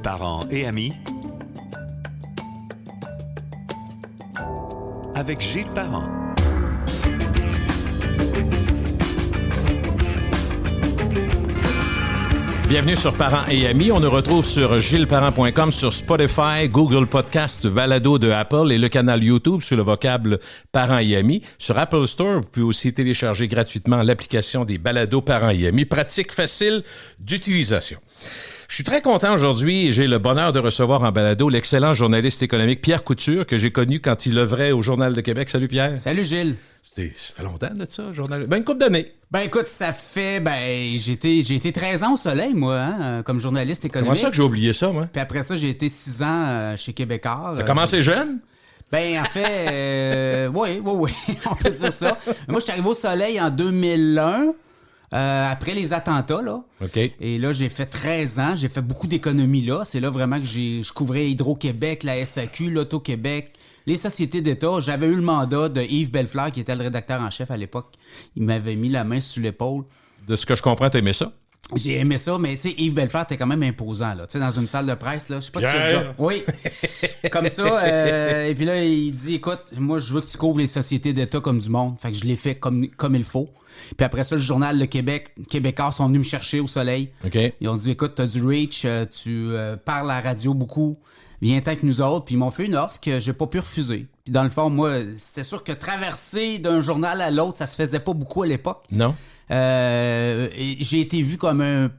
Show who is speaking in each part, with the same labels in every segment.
Speaker 1: Parents et amis avec Gilles Parent.
Speaker 2: Bienvenue sur Parents et Amis. On nous retrouve sur gillesparent.com, sur Spotify, Google Podcast, Balado de Apple et le canal YouTube sur le vocable Parents et Amis. Sur Apple Store, vous pouvez aussi télécharger gratuitement l'application des Balados Parents et Amis. Pratique, facile d'utilisation. Je suis très content aujourd'hui et j'ai le bonheur de recevoir en balado l'excellent journaliste économique Pierre Couture que j'ai connu quand il œuvrait au Journal de Québec. Salut Pierre.
Speaker 3: Salut Gilles.
Speaker 2: Ça fait longtemps de ça, journal. Une couple d'années.
Speaker 3: Écoute, ça fait, j'ai été 13 ans au Soleil, moi, comme journaliste économique.
Speaker 2: Comment ça que j'ai oublié ça, moi?
Speaker 3: Puis après ça, j'ai été 6 ans chez Québécois.
Speaker 2: T'as commencé jeune?
Speaker 3: En fait, oui, on peut dire ça. Moi, je suis arrivé au Soleil en 2001. Après les attentats, là.
Speaker 2: OK.
Speaker 3: Et là, j'ai fait 13 ans. J'ai fait beaucoup d'économies là. C'est là vraiment que je couvrais Hydro-Québec, la SAQ, l'Auto-Québec, les sociétés d'État. J'avais eu le mandat de Yves Bellefleur, qui était le rédacteur en chef à l'époque. Il m'avait mis la main sur l'épaule.
Speaker 2: De ce que je comprends, t'aimais ça?
Speaker 3: J'ai aimé ça, mais tu sais, Yves Bellefleur était quand même imposant, là. Tu sais, dans une salle de presse, là. Je sais pas si tu as déjà... Oui. Comme ça. Et puis là, il dit, écoute, moi, je veux que tu couvres les sociétés d'État comme du monde. Fait que je l'ai fait comme il faut. Puis après ça, le Journal de Québec, Québécois sont venus me chercher au Soleil.
Speaker 2: OK.
Speaker 3: Ils ont dit, écoute, t'as du reach, tu parles à la radio beaucoup, viens-t'en avec nous autres. Puis ils m'ont fait une offre que j'ai pas pu refuser. Puis dans le fond, moi, c'était sûr que traverser d'un journal à l'autre, ça se faisait pas beaucoup à l'époque.
Speaker 2: Non.
Speaker 3: Et j'ai été vu comme un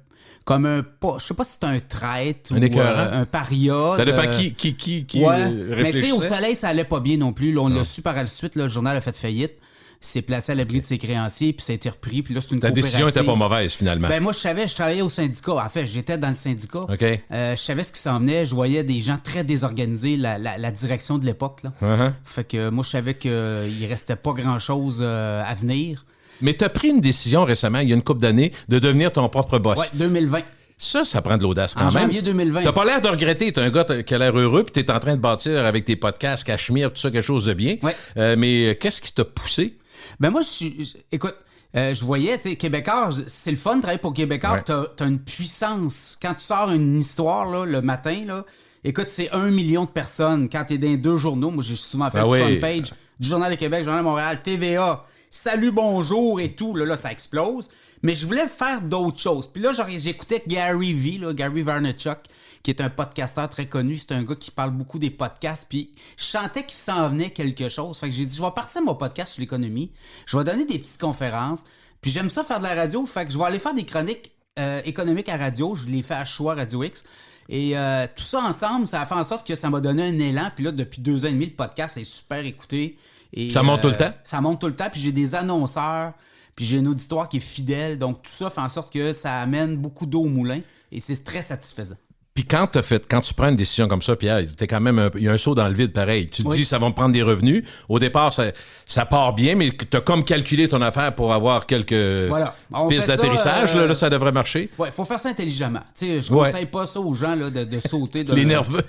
Speaker 3: je sais pas si c'est un traître
Speaker 2: un
Speaker 3: ou un paria.
Speaker 2: Ça dépend qui
Speaker 3: ouais.
Speaker 2: réfléchissait.
Speaker 3: Mais tu sais, au Soleil, ça allait pas bien non plus. Là, on l'a su par la suite, là, le journal a fait faillite. S'est placé à l'abri de ses créanciers, puis ça a été repris, puis là, c'est une
Speaker 2: Ta
Speaker 3: coopérative.
Speaker 2: décision était pas mauvaise, finalement.
Speaker 3: Moi, je travaillais au syndicat. En fait, j'étais dans le syndicat.
Speaker 2: OK.
Speaker 3: Je savais ce qui s'en venait. Je voyais des gens très désorganisés, la direction de l'époque, là.
Speaker 2: Uh-huh.
Speaker 3: Fait que moi, je savais qu'il restait pas grand-chose à venir.
Speaker 2: Mais t'as pris une décision récemment, il y a une couple d'années, de devenir ton propre boss.
Speaker 3: Ouais, 2020.
Speaker 2: Ça prend de l'audace quand
Speaker 3: En
Speaker 2: même.
Speaker 3: janvier 2020.
Speaker 2: T'as pas l'air de regretter. T'es un gars qui a l'air heureux, puis t'es en train de bâtir avec tes podcasts, Cachemire, tout ça, quelque chose de bien.
Speaker 3: Ouais.
Speaker 2: Mais qu'est-ce qui t'a poussé?
Speaker 3: Moi, écoute, je voyais, tu sais, Québécois, c'est le fun de travailler pour Québécois.
Speaker 2: Ouais.
Speaker 3: T'as une puissance. Quand tu sors une histoire, là, le matin, là, écoute, c'est 1 million de personnes. Quand t'es dans 2 journaux, moi, j'ai souvent fait le front page du Journal de Québec, Journal de Montréal, TVA, Salut, bonjour et tout. Là, ça explose. Mais je voulais faire d'autres choses. Puis là, j'écoutais Gary V, là, Gary Vaynerchuk, qui est un podcasteur très connu. C'est un gars qui parle beaucoup des podcasts. Puis je sentais qu'il s'en venait quelque chose. Fait que j'ai dit, je vais partir mon podcast sur l'économie. Je vais donner des petites conférences. Puis j'aime ça faire de la radio. Fait que je vais aller faire des chroniques économiques à radio. Je l'ai fait à Choix Radio X. Et tout ça ensemble, ça a fait en sorte que ça m'a donné un élan. Puis là, depuis 2 ans et demi, le podcast est super écouté. Et,
Speaker 2: ça monte tout le temps?
Speaker 3: Ça monte tout le temps. Puis j'ai des annonceurs. Puis j'ai une auditoire qui est fidèle. Donc tout ça fait en sorte que ça amène beaucoup d'eau au moulin. Et c'est très satisfaisant.
Speaker 2: Puis quand tu prends une décision comme ça, Pierre, il y a un saut dans le vide pareil. Tu te dis, ça va me prendre des revenus. Au départ, ça part bien, mais tu as comme calculé ton affaire pour avoir quelques pistes d'atterrissage. Là, ça devrait marcher.
Speaker 3: Oui, il faut faire ça intelligemment. Je ne conseille pas ça aux gens là, de sauter.
Speaker 2: Les nerveux.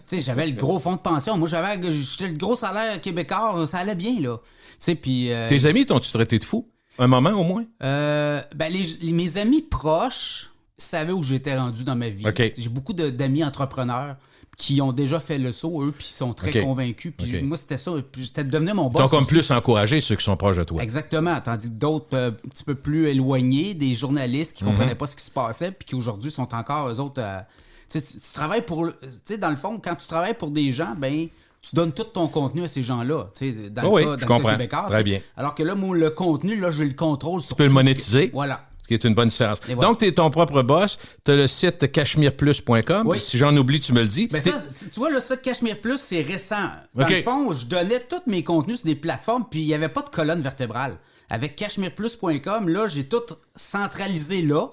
Speaker 3: J'avais le gros fonds de pension. Moi, j'étais le gros salaire québécois. Ça allait bien. Là.
Speaker 2: Tes amis t'ont-tu traité de fou? Un moment au moins?
Speaker 3: Mes amis proches savaient où j'étais rendu dans ma vie.
Speaker 2: Okay.
Speaker 3: J'ai beaucoup d'amis entrepreneurs qui ont déjà fait le saut, eux, puis qui sont très convaincus. Puis moi, c'était ça. J'étais devenu mon boss.
Speaker 2: Ils t'ont comme
Speaker 3: aussi.
Speaker 2: plus encouragé ceux qui sont proches de toi.
Speaker 3: Exactement. Tandis que d'autres, un petit peu plus éloignés, des journalistes qui ne comprenaient pas ce qui se passait, puis qui aujourd'hui sont encore, eux autres... tu travailles pour... Tu sais, dans le fond, quand tu travailles pour des gens, tu donnes tout ton contenu à ces gens-là. Dans le cas Québécois.
Speaker 2: Très bien.
Speaker 3: Alors que là, moi, le contenu, là, je le contrôle sur.
Speaker 2: Tu peux le monétiser.
Speaker 3: Voilà.
Speaker 2: Ce qui est une bonne différence.
Speaker 3: Voilà.
Speaker 2: Donc, tu es ton propre boss. Tu as le site cachemireplus.com.
Speaker 3: Oui.
Speaker 2: Si j'en oublie, tu me le dis.
Speaker 3: Ça, tu vois, le site Cachemire Plus, c'est récent. Dans le fond, je donnais tous mes contenus sur des plateformes, puis il n'y avait pas de colonne vertébrale. Avec cachemireplus.com, là, j'ai tout centralisé là.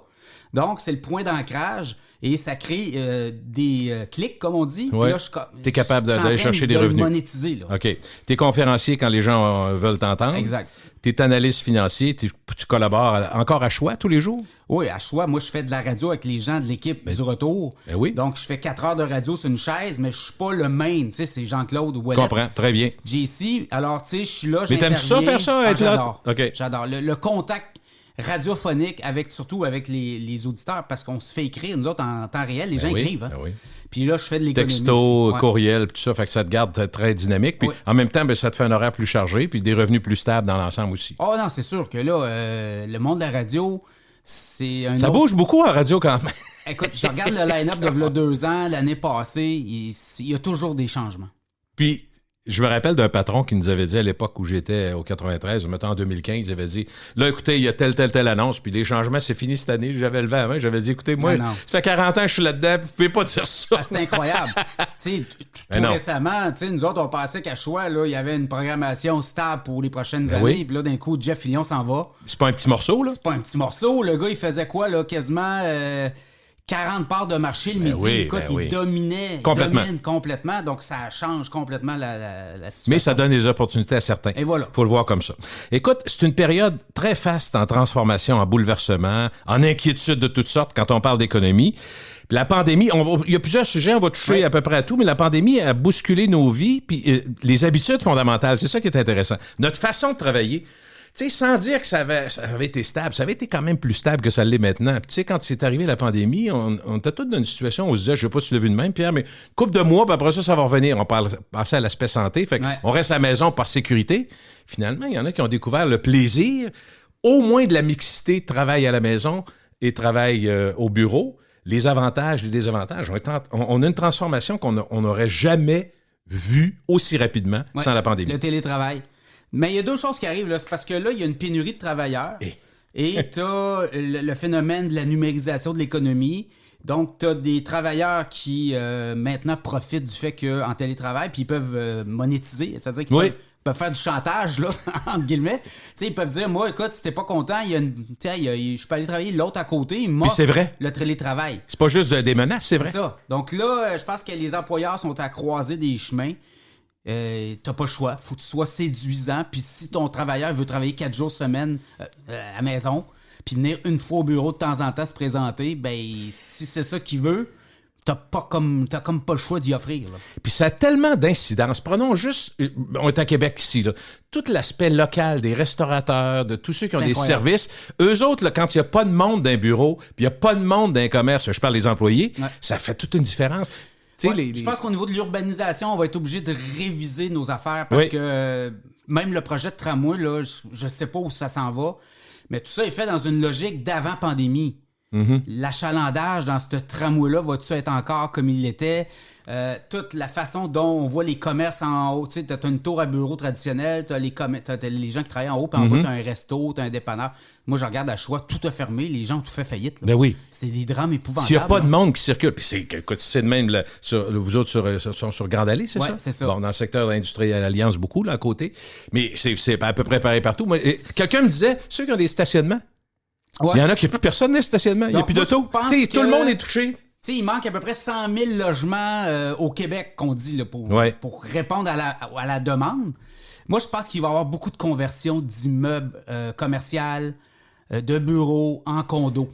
Speaker 3: Donc, c'est le point d'ancrage. Et ça crée des clics, comme on dit.
Speaker 2: Ouais. Tu es capable d'aller chercher des revenus.
Speaker 3: Monétiser, là.
Speaker 2: OK. Tu es conférencier quand les gens veulent t'entendre.
Speaker 3: Exact.
Speaker 2: Tu es analyste financier. Tu collabores encore à Choix tous les jours?
Speaker 3: Oui, à Choix. Moi, je fais de la radio avec les gens de l'équipe du retour.
Speaker 2: Ben oui.
Speaker 3: Donc, je fais 4 heures de radio sur une chaise, mais je suis pas le main. Tu sais, c'est Jean-Claude ou Wallet.
Speaker 2: Je comprends. Très bien.
Speaker 3: JC, alors, tu sais, je suis là,
Speaker 2: mais t'aimes-tu ça, faire ça, être là?
Speaker 3: J'adore.
Speaker 2: OK.
Speaker 3: J'adore. Le contact radiophonique, surtout avec les auditeurs, parce qu'on se fait écrire, nous autres, en temps réel, les gens écrivent. Hein?
Speaker 2: Oui.
Speaker 3: Puis là, je fais de l'économie.
Speaker 2: Texto, courriel, tout ça, fait que ça te garde très dynamique. Puis en même temps, ça te fait un horaire plus chargé, puis des revenus plus stables dans l'ensemble aussi.
Speaker 3: Oh non, c'est sûr que là, le monde de la radio, c'est un
Speaker 2: Ça bouge beaucoup en radio quand même.
Speaker 3: Écoute, je regarde le line-up de 2 ans, l'année passée, il y a toujours des changements.
Speaker 2: Puis, je me rappelle d'un patron qui nous avait dit à l'époque où j'étais au 93, mettons en 2015, il avait dit, là, écoutez, il y a telle annonce, puis les changements, c'est fini cette année. J'avais levé la main, j'avais dit, écoutez, moi, ça fait 40 ans que je suis là-dedans, vous pouvez pas dire ça.
Speaker 3: Ah, c'est incroyable. Tu sais, tout récemment, nous autres, on pensait qu'à Choix, là, il y avait une programmation stable pour les prochaines années, puis là, d'un coup, Jeff Fillion s'en va.
Speaker 2: C'est pas un petit morceau, là?
Speaker 3: C'est pas un petit morceau. Le gars, il faisait quoi, là, quasiment 40 parts de marché le midi. Écoute, il domine complètement. Donc, ça change complètement la situation.
Speaker 2: Mais ça donne des opportunités à certains.
Speaker 3: Et voilà.
Speaker 2: Faut le voir comme ça. Écoute, c'est une période très faste en transformation, en bouleversement, en inquiétude de toutes sortes quand on parle d'économie. La pandémie, il y a plusieurs sujets, on va toucher à peu près à tout, mais la pandémie a bousculé nos vies, puis les habitudes fondamentales, c'est ça qui est intéressant. Notre façon de travailler. Tu sais, sans dire que ça avait été stable, ça avait été quand même plus stable que ça l'est maintenant. Puis tu sais, quand c'est arrivé la pandémie, on était tous dans une situation où on se disait, je sais pas si tu l'as vu de même, Pierre, mais couple de mois, puis après ça va revenir. On passait à l'aspect santé, fait qu'on reste à la maison par sécurité. Finalement, il y en a qui ont découvert le plaisir, au moins de la mixité, travail à la maison et travail au bureau. Les avantages, les désavantages. On a une transformation qu'on n'aurait jamais vue aussi rapidement sans la pandémie.
Speaker 3: Le télétravail. Mais il y a 2 choses qui arrivent, là. C'est parce que là, il y a une pénurie de travailleurs. Et tu as le phénomène de la numérisation de l'économie. Donc, tu as des travailleurs qui, maintenant, profitent du fait qu'en télétravail, puis ils peuvent monétiser. C'est-à-dire qu'ils peuvent faire du chantage, là, entre guillemets. Tu sais, ils peuvent dire, moi, écoute, si t'es pas content, je peux aller travailler l'autre à côté. Il m'offre le télétravail.
Speaker 2: C'est pas juste des menaces, c'est vrai.
Speaker 3: C'est ça. Donc là, je pense que les employeurs sont à croiser des chemins. T'as pas le choix. Faut que tu sois séduisant. Puis si ton travailleur veut travailler 4 jours semaine à la maison, puis venir une fois au bureau de temps en temps se présenter, ben si c'est ça qu'il veut, t'as comme pas le choix d'y offrir. Là.
Speaker 2: Puis ça a tellement d'incidence. Prenons juste, on est à Québec ici, là, tout l'aspect local des restaurateurs, de tous ceux qui ont des services. Eux autres, là, quand il n'y a pas de monde dans un bureau, puis il n'y a pas de monde dans un commerce, je parle des employés, ça fait toute une différence.
Speaker 3: Je pense qu'au niveau de l'urbanisation, on va être obligé de réviser nos affaires parce que même le projet de tramway, là, je sais pas où ça s'en va, mais tout ça est fait dans une logique d'avant-pandémie. L'achalandage dans ce tramway-là va-tu être encore comme il l'était? Toute la façon dont on voit les commerces en haut, tu sais, t'as une tour à bureau traditionnelle, t'as les gens qui travaillent en haut, puis en bas, t'as un resto, t'as un dépanneur. Moi, je regarde à Choix, tout a fermé, les gens ont tout fait faillite. Là.
Speaker 2: Ben oui.
Speaker 3: C'est des drames épouvantables.
Speaker 2: S'il n'y a pas de monde qui circule, puis c'est de même, là, vous autres sont sur Grande Allée, c'est ça?
Speaker 3: Oui, c'est ça.
Speaker 2: Bon, dans le secteur de l'industrie à l'Alliance, beaucoup, là, à côté. Mais c'est à peu près pareil partout. Moi, quelqu'un me disait, ceux qui ont des stationnements, il y en a qui n'y a plus personne dans les stationnements, il n'y a plus d'auto. Tout le monde est touché.
Speaker 3: Tu sais, il manque à peu près 100 000 logements au Québec, qu'on dit, là, pour répondre à la demande. Moi, je pense qu'il va y avoir beaucoup de conversions d'immeubles commerciaux, de bureaux en condos.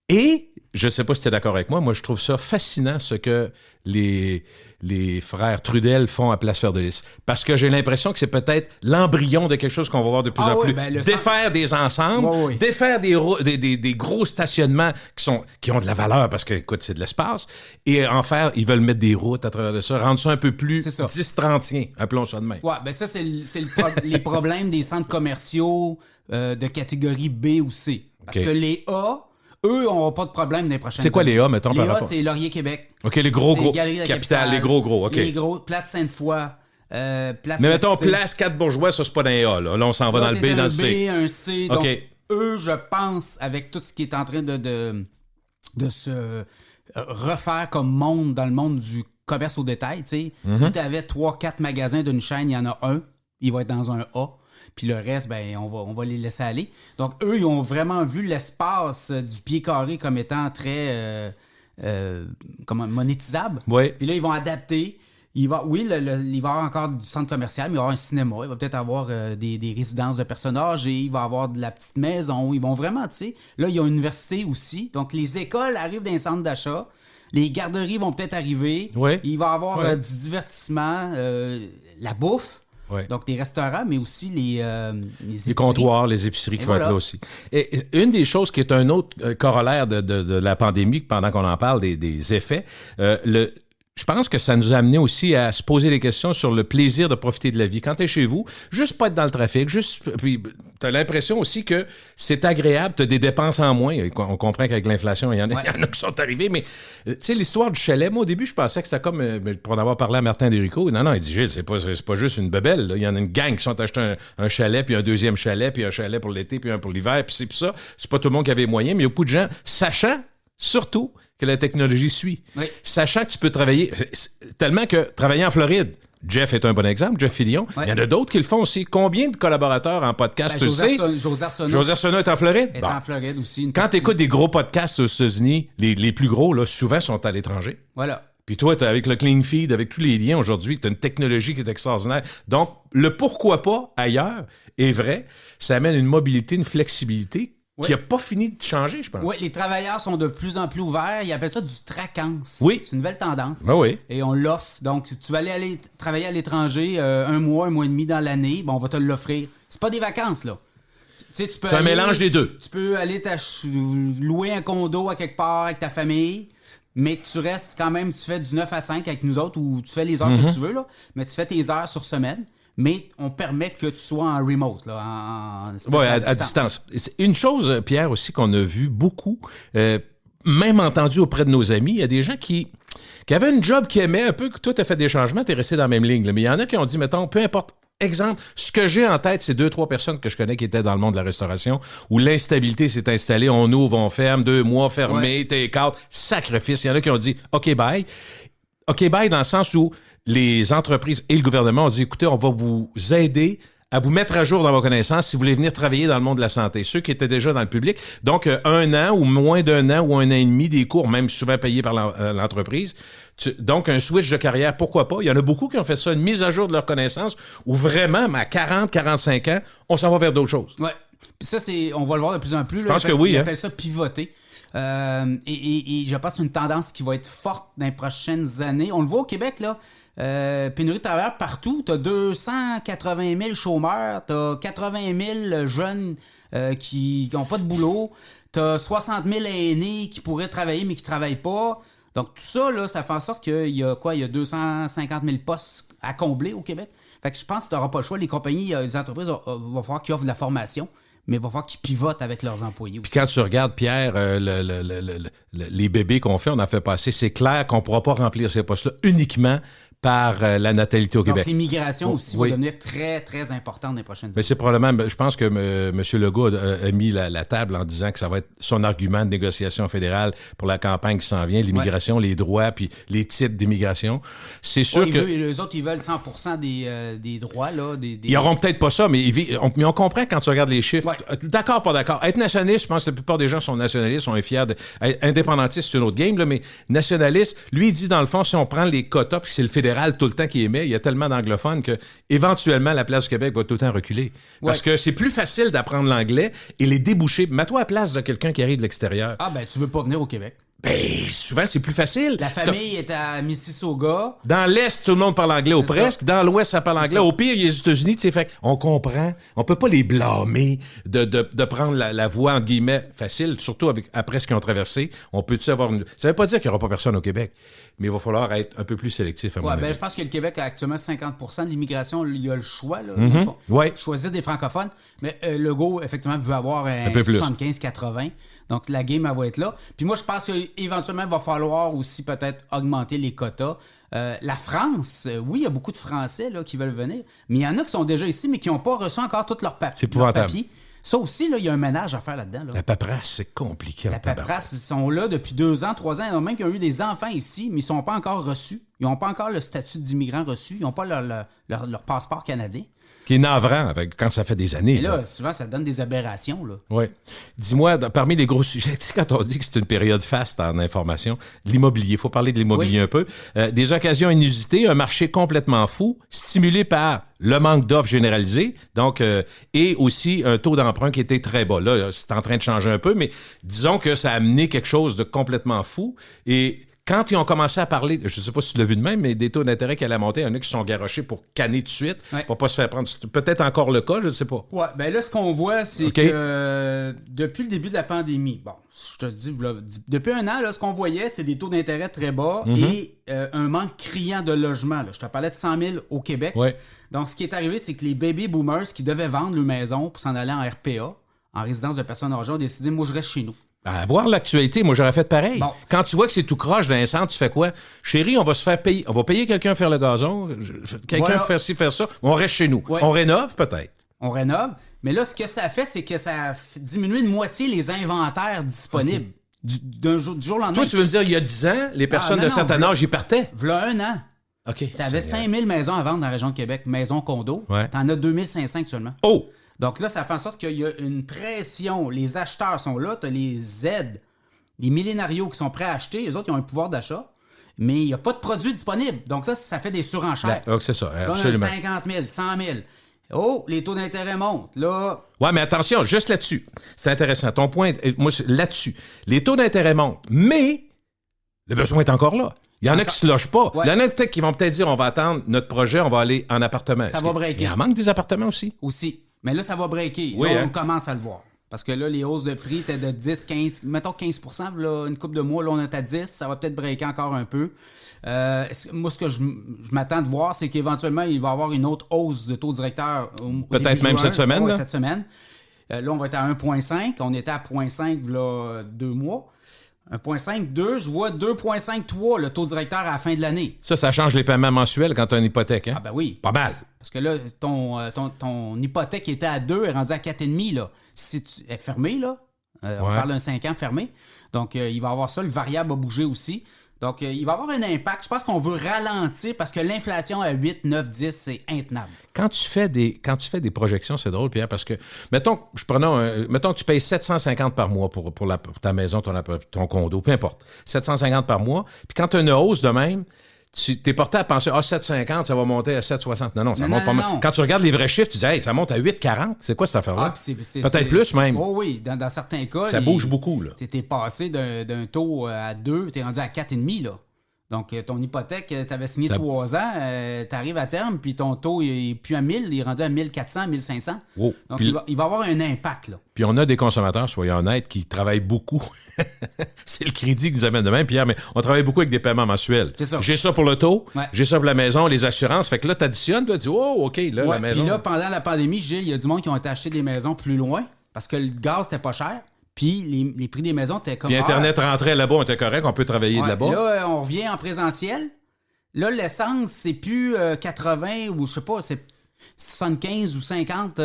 Speaker 2: Et, je ne sais pas si tu es d'accord avec moi, je trouve ça fascinant ce que les frères Trudel font à Place Fleur-de-Lys. Parce que j'ai l'impression que c'est peut-être l'embryon de quelque chose qu'on va voir de plus en plus. Défaire des ensembles, défaire des gros stationnements qui ont de la valeur parce que, écoute, c'est de l'espace. Et en faire, ils veulent mettre des routes à travers de ça, rendre ça un peu plus 10-30, appelons ça de même.
Speaker 3: Ouais, ben ça, c'est les problèmes des centres commerciaux de catégorie B ou C. Parce que les A, eux, n'auront pas de problème dans les prochaines années.
Speaker 2: C'est quoi les A, mettons,
Speaker 3: les
Speaker 2: par
Speaker 3: A,
Speaker 2: rapport?
Speaker 3: c'est Laurier-Québec.
Speaker 2: OK, les gros.
Speaker 3: Capitale,
Speaker 2: les gros, OK.
Speaker 3: Les gros, Place Sainte-Foy, Place...
Speaker 2: Mais mettons, Place 4 Bourgeois, ça, c'est pas dans les A, là. Là, on s'en va dans le B, dans le C.
Speaker 3: Un C, donc, eux, je pense, avec tout ce qui est en train de se refaire comme monde dans le monde du commerce au détail, tu sais, où tu avais 3-4 magasins d'une chaîne, il y en a un, il va être dans un A. Puis le reste, ben, on va les laisser aller. Donc, eux, ils ont vraiment vu l'espace du pied carré comme étant très monétisable.
Speaker 2: Oui.
Speaker 3: Puis là, ils vont adapter. Il va y avoir encore du centre commercial, mais il va y avoir un cinéma. Il va peut-être avoir des résidences de personnes âgées. Il va y avoir de la petite maison. Ils vont vraiment, tu sais... Là, il y a une université aussi. Donc, les écoles arrivent dans les centres d'achat. Les garderies vont peut-être arriver.
Speaker 2: Oui.
Speaker 3: Il va y avoir du divertissement, la bouffe.
Speaker 2: Ouais.
Speaker 3: Donc, les restaurants, mais aussi
Speaker 2: les comptoirs, les épiceries qui vont être là aussi. Et une des choses qui est un autre corollaire de la pandémie, pendant qu'on en parle des effets, je pense que ça nous a amené aussi à se poser des questions sur le plaisir de profiter de la vie. Quand tu es chez vous, juste pas être dans le trafic, puis tu as l'impression aussi que c'est agréable, tu as des dépenses en moins. On comprend qu'avec l'inflation, il y en a qui sont arrivés, mais tu sais, l'histoire du chalet, moi au début, je pensais que c'était comme, pour en avoir parlé à Martin Desrico, non, il dit, Gilles, c'est pas juste une bebelle, là. Il y en a une gang qui sont achetés un chalet, puis un deuxième chalet, puis un chalet pour l'été, puis un pour l'hiver, puis ça. C'est pas tout le monde qui avait les moyens, mais il y a beaucoup de gens, sachant, surtout, que la technologie suit. Oui. Sachant que tu peux travailler, tellement que travailler en Floride, Jeff est un bon exemple, Jeff Fillion. Oui. Il y en a d'autres qui le font aussi. Combien de collaborateurs en podcast, tu le sais? José Arsenault est en Floride.
Speaker 3: Est en Floride aussi.
Speaker 2: Quand tu écoutes des gros podcasts aux États-Unis, les plus gros, là, souvent sont à l'étranger.
Speaker 3: Voilà.
Speaker 2: Puis toi, avec le Clean Feed, avec tous les liens aujourd'hui, tu as une technologie qui est extraordinaire. Donc, le pourquoi pas ailleurs est vrai. Ça amène une mobilité, une flexibilité qui n'a pas fini de changer, je pense.
Speaker 3: Oui, les travailleurs sont de plus en plus ouverts. Ils appellent ça du traquance.
Speaker 2: Oui.
Speaker 3: C'est une nouvelle tendance.
Speaker 2: Ben oui.
Speaker 3: Et on l'offre. Donc, tu vas aller travailler à l'étranger un mois et demi dans l'année. Bon, on va te l'offrir. C'est pas des vacances, là. Tu sais, tu peux
Speaker 2: un mélange des deux.
Speaker 3: Tu peux aller louer un condo à quelque part avec ta famille, mais tu restes quand même, tu fais du 9 à 5 avec nous autres ou tu fais les heures que tu veux, là, mais tu fais tes heures sur semaine. Mais on permet que tu sois en remote, là,
Speaker 2: à distance. Une chose, Pierre, aussi, qu'on a vu beaucoup, même entendu auprès de nos amis, il y a des gens qui avaient une job qu'ils aimaient un peu, que toi, tu as fait des changements, tu es resté dans la même ligne. Là. Mais il y en a qui ont dit, mettons, peu importe, exemple, ce que j'ai en tête, c'est 2-3 personnes que je connais qui étaient dans le monde de la restauration, où l'instabilité s'est installée, on ouvre, on ferme, 2 mois fermé, take-out, sacrifice. Il y en a qui ont dit, OK, bye. OK, bye dans le sens où les entreprises et le gouvernement ont dit, écoutez, on va vous aider à vous mettre à jour dans vos connaissances si vous voulez venir travailler dans le monde de la santé. Ceux qui étaient déjà dans le public, donc 1 an ou moins d'1 an ou 1 an et demi des cours, même souvent payés par l'entreprise. Donc, un switch de carrière, pourquoi pas? Il y en a beaucoup qui ont fait ça, une mise à jour de leurs connaissances, où vraiment, à 40, 45 ans, on s'en va vers d'autres choses.
Speaker 3: Oui. Puis ça, on va le voir de plus en plus.
Speaker 2: Je pense que oui.
Speaker 3: Ils appellent ça pivoter. Et je pense que c'est une tendance qui va être forte dans les prochaines années. On le voit au Québec, là. Pénurie de travailleurs partout. Tu as 280 000 chômeurs, tu as 80 000 jeunes qui n'ont pas de boulot, tu as 60 000 aînés qui pourraient travailler mais qui ne travaillent pas. Donc tout ça, là, ça fait en sorte qu'il y a quoi? Il y a 250 000 postes à combler au Québec. Fait que je pense que tu n'auras pas le choix. Les compagnies, les entreprises, va falloir qu'ils offrent de la formation, mais il va falloir qu'ils pivotent avec leurs employés aussi.
Speaker 2: Puis quand tu regardes, Pierre, les bébés qu'on fait, on en fait passer, c'est clair qu'on ne pourra pas remplir ces postes-là uniquement par la natalité au Québec.
Speaker 3: Donc, l'immigration aussi va devenir très, très importante dans les prochaines années.
Speaker 2: Mais c'est probablement, je pense que M. Legault a mis la table en disant que ça va être son argument de négociation fédérale pour la campagne qui s'en vient, l'immigration, les droits, puis les titres d'immigration. C'est sûr que...
Speaker 3: Les autres, ils veulent 100% des droits, là.
Speaker 2: Ils n'auront peut-être pas ça, mais on comprend quand tu regardes les chiffres. Ouais. D'accord, pas d'accord. Être nationaliste, je pense que la plupart des gens sont nationalistes, sont fiers. Indépendantiste, c'est une autre game, là, mais nationaliste, lui, il dit, dans le fond, si on prend les quotas, puis c'est le fédéral tout le temps qui émet, il y a tellement d'anglophones que éventuellement la place du Québec va tout le temps reculer. Parce que c'est plus facile d'apprendre l'anglais et les déboucher. Mets-toi à la place de quelqu'un qui arrive de l'extérieur.
Speaker 3: Ah ben tu veux pas venir au Québec.
Speaker 2: Ben, souvent, c'est plus facile.
Speaker 3: La famille est à Mississauga.
Speaker 2: Dans l'Est, tout le monde parle anglais ou presque. Dans l'Ouest, ça parle anglais. Au pire, il y a les États-Unis, tu sais, fait on comprend. On peut pas les blâmer de prendre la voie, entre guillemets, facile, surtout après ce qu'ils ont traversé. On peut-tu avoir une... Ça veut pas dire qu'il y aura pas personne au Québec, mais il va falloir être un peu plus sélectif, à mon avis.
Speaker 3: Je pense que le Québec a actuellement 50% de l'immigration. Il y a le choix, là. Choisir des francophones. Mais Legault, effectivement, veut avoir un peu 75-80. Donc, la game, elle va être là. Puis moi, je pense qu'éventuellement, il va falloir aussi peut-être augmenter les quotas. La France, oui, il y a beaucoup de Français là, qui veulent venir, mais il y en a qui sont déjà ici, mais qui n'ont pas reçu encore tous leurs papiers. Ça aussi, là, il y a un ménage à faire là-dedans. Là.
Speaker 2: La paperasse, c'est compliqué.
Speaker 3: La paperasse, ils sont là depuis 2 ans, 3 ans. Il y en a même qui ont eu des enfants ici, mais ils ne sont pas encore reçus. Ils n'ont pas encore le statut d'immigrant reçu. Ils n'ont pas leur passeport canadien.
Speaker 2: Qui est navrant quand ça fait des années.
Speaker 3: Mais là, souvent, ça donne des aberrations.
Speaker 2: Oui. Dis-moi, parmi les gros sujets, tu sais, quand on dit que c'est une période faste en information, l'immobilier, il faut parler de l'immobilier un peu. Des occasions inusitées, un marché complètement fou, stimulé par le manque d'offres généralisées, donc, et aussi un taux d'emprunt qui était très bas. Là, c'est en train de changer un peu, mais disons que ça a amené quelque chose de complètement fou. Et Quand ils ont commencé à parler, je ne sais pas si tu l'as vu de même, mais des taux d'intérêt qui allaient monter, il y en a qui sont garochés pour canner tout de suite, pour pas se faire prendre. C'est peut-être encore le cas, je ne sais pas.
Speaker 3: Ouais, ben là, ce qu'on voit, c'est que depuis le début de la pandémie, bon, je te dis, là, depuis un an, là, ce qu'on voyait, c'est des taux d'intérêt très bas et un manque criant de logements. Là. Je te parlais de 100 000 au Québec.
Speaker 2: Ouais.
Speaker 3: Donc, ce qui est arrivé, c'est que les baby boomers qui devaient vendre leur maison pour s'en aller en RPA, en résidence de personnes âgées, ont décidé, moi, je reste chez nous.
Speaker 2: À voir l'actualité, moi j'aurais fait pareil.
Speaker 3: Bon.
Speaker 2: Quand tu vois que c'est tout croche dans un centre, tu fais quoi? Chérie, on va se faire payer. On va payer quelqu'un à faire le gazon, quelqu'un faire ci, faire ça. On reste chez nous.
Speaker 3: Ouais.
Speaker 2: On rénove peut-être.
Speaker 3: On rénove. Mais là, ce que ça fait, c'est que ça a diminué de moitié les inventaires disponibles du jour au lendemain.
Speaker 2: Toi, tu veux me dire, il y a 10 ans, les personnes d'un certain âge, ils partaient?
Speaker 3: V'là un an.
Speaker 2: OK.
Speaker 3: T'avais 5000 maisons à vendre dans la région de Québec, maisons condo.
Speaker 2: Ouais.
Speaker 3: T'en as 2500 actuellement.
Speaker 2: Oh!
Speaker 3: Donc là, ça fait en sorte qu'il y a une pression. Les acheteurs sont là. T'as les aides, les millénarios qui sont prêts à acheter. Les autres, ils ont un pouvoir d'achat. Mais il n'y a pas de produits disponibles. Donc ça fait des surenchères.
Speaker 2: Là, c'est ça,
Speaker 3: Là,
Speaker 2: absolument.
Speaker 3: on a 50 000, 100 000. Oh, les taux d'intérêt montent. Là,
Speaker 2: Ouais, mais attention, juste là-dessus. C'est intéressant. Ton point, moi, c'est là-dessus. Les taux d'intérêt montent, mais le besoin est encore là. Il y en a qui se logent pas.
Speaker 3: Ouais.
Speaker 2: Il y en a peut-être qui vont peut-être dire, on va attendre notre projet, on va aller en appartement.
Speaker 3: Ça va breaker.
Speaker 2: Il en manque des appartements aussi.
Speaker 3: aussi. Mais là, ça va breaker.
Speaker 2: Oui,
Speaker 3: là,
Speaker 2: hein?
Speaker 3: on commence à le voir. Parce que là, les hausses de prix étaient de 10, 15, mettons 15 là, une couple de mois, là, on est à 10. Ça va peut-être breaker encore un peu. Moi, ce que je m'attends de voir, c'est qu'éventuellement, il va y avoir une autre hausse de taux directeur.
Speaker 2: Peut-être même cette semaine.
Speaker 3: Cette semaine. Là, on va être à 1,5. On était à 0,5 là, 2 mois. 1,5, 2, je vois 2,53 le taux directeur à la fin de l'année.
Speaker 2: Ça change les paiements mensuels quand tu as une hypothèque. Hein?
Speaker 3: Ah ben oui.
Speaker 2: Pas mal.
Speaker 3: Parce que là, ton hypothèque était à 2 est rendue à 4,5 là. Si tu es fermé, là. On parle d'un 5 ans fermé. Donc, il va y avoir ça. Le variable va bouger aussi. Donc, il va y avoir un impact. Je pense qu'on veut ralentir parce que l'inflation à 8, 9, 10, c'est intenable.
Speaker 2: Quand tu fais des projections, c'est drôle, Pierre, parce que, mettons que tu payes 750 par mois pour ta maison, ton condo, peu importe. 750 par mois. Puis quand tu as une hausse de même, tu t'es porté à penser, 7,50, ça va monter à 7,60. Non, ça monte pas mal. Quand tu regardes les vrais chiffres, tu dis, hey, ça monte à 8,40. C'est quoi cette affaire-là? Peut-être plus même.
Speaker 3: Oh oui, dans certains cas.
Speaker 2: Ça bouge beaucoup, là.
Speaker 3: T'es passé d'un taux à 2, t'es rendu à 4,5, là. Donc, ton hypothèque, tu avais signé 3 ans, tu arrives à terme, puis ton taux est plus à 1000, il est rendu à 1400, 1500.
Speaker 2: Oh.
Speaker 3: Donc,
Speaker 2: Puis,
Speaker 3: il va avoir un impact, là.
Speaker 2: Puis, on a des consommateurs, soyons honnêtes, qui travaillent beaucoup. C'est le crédit qui nous amène de même, Pierre, mais on travaille beaucoup avec des paiements mensuels.
Speaker 3: C'est ça.
Speaker 2: J'ai ça pour l'auto,
Speaker 3: Ouais.
Speaker 2: j'ai ça pour la maison, les assurances. Fait que là, tu additionnes, tu dis, oh, OK, là, la maison.
Speaker 3: Puis là, pendant la pandémie, Gilles, il y a du monde qui ont été acheter des maisons plus loin parce que le gaz n'était pas cher. Puis les prix des maisons étaient comme...
Speaker 2: Puis Internet rentrait là-bas, on était correct, on peut travailler de là-bas.
Speaker 3: Là, on revient en présentiel. Là, l'essence, c'est plus 80 ou je sais pas, c'est 75 ou 50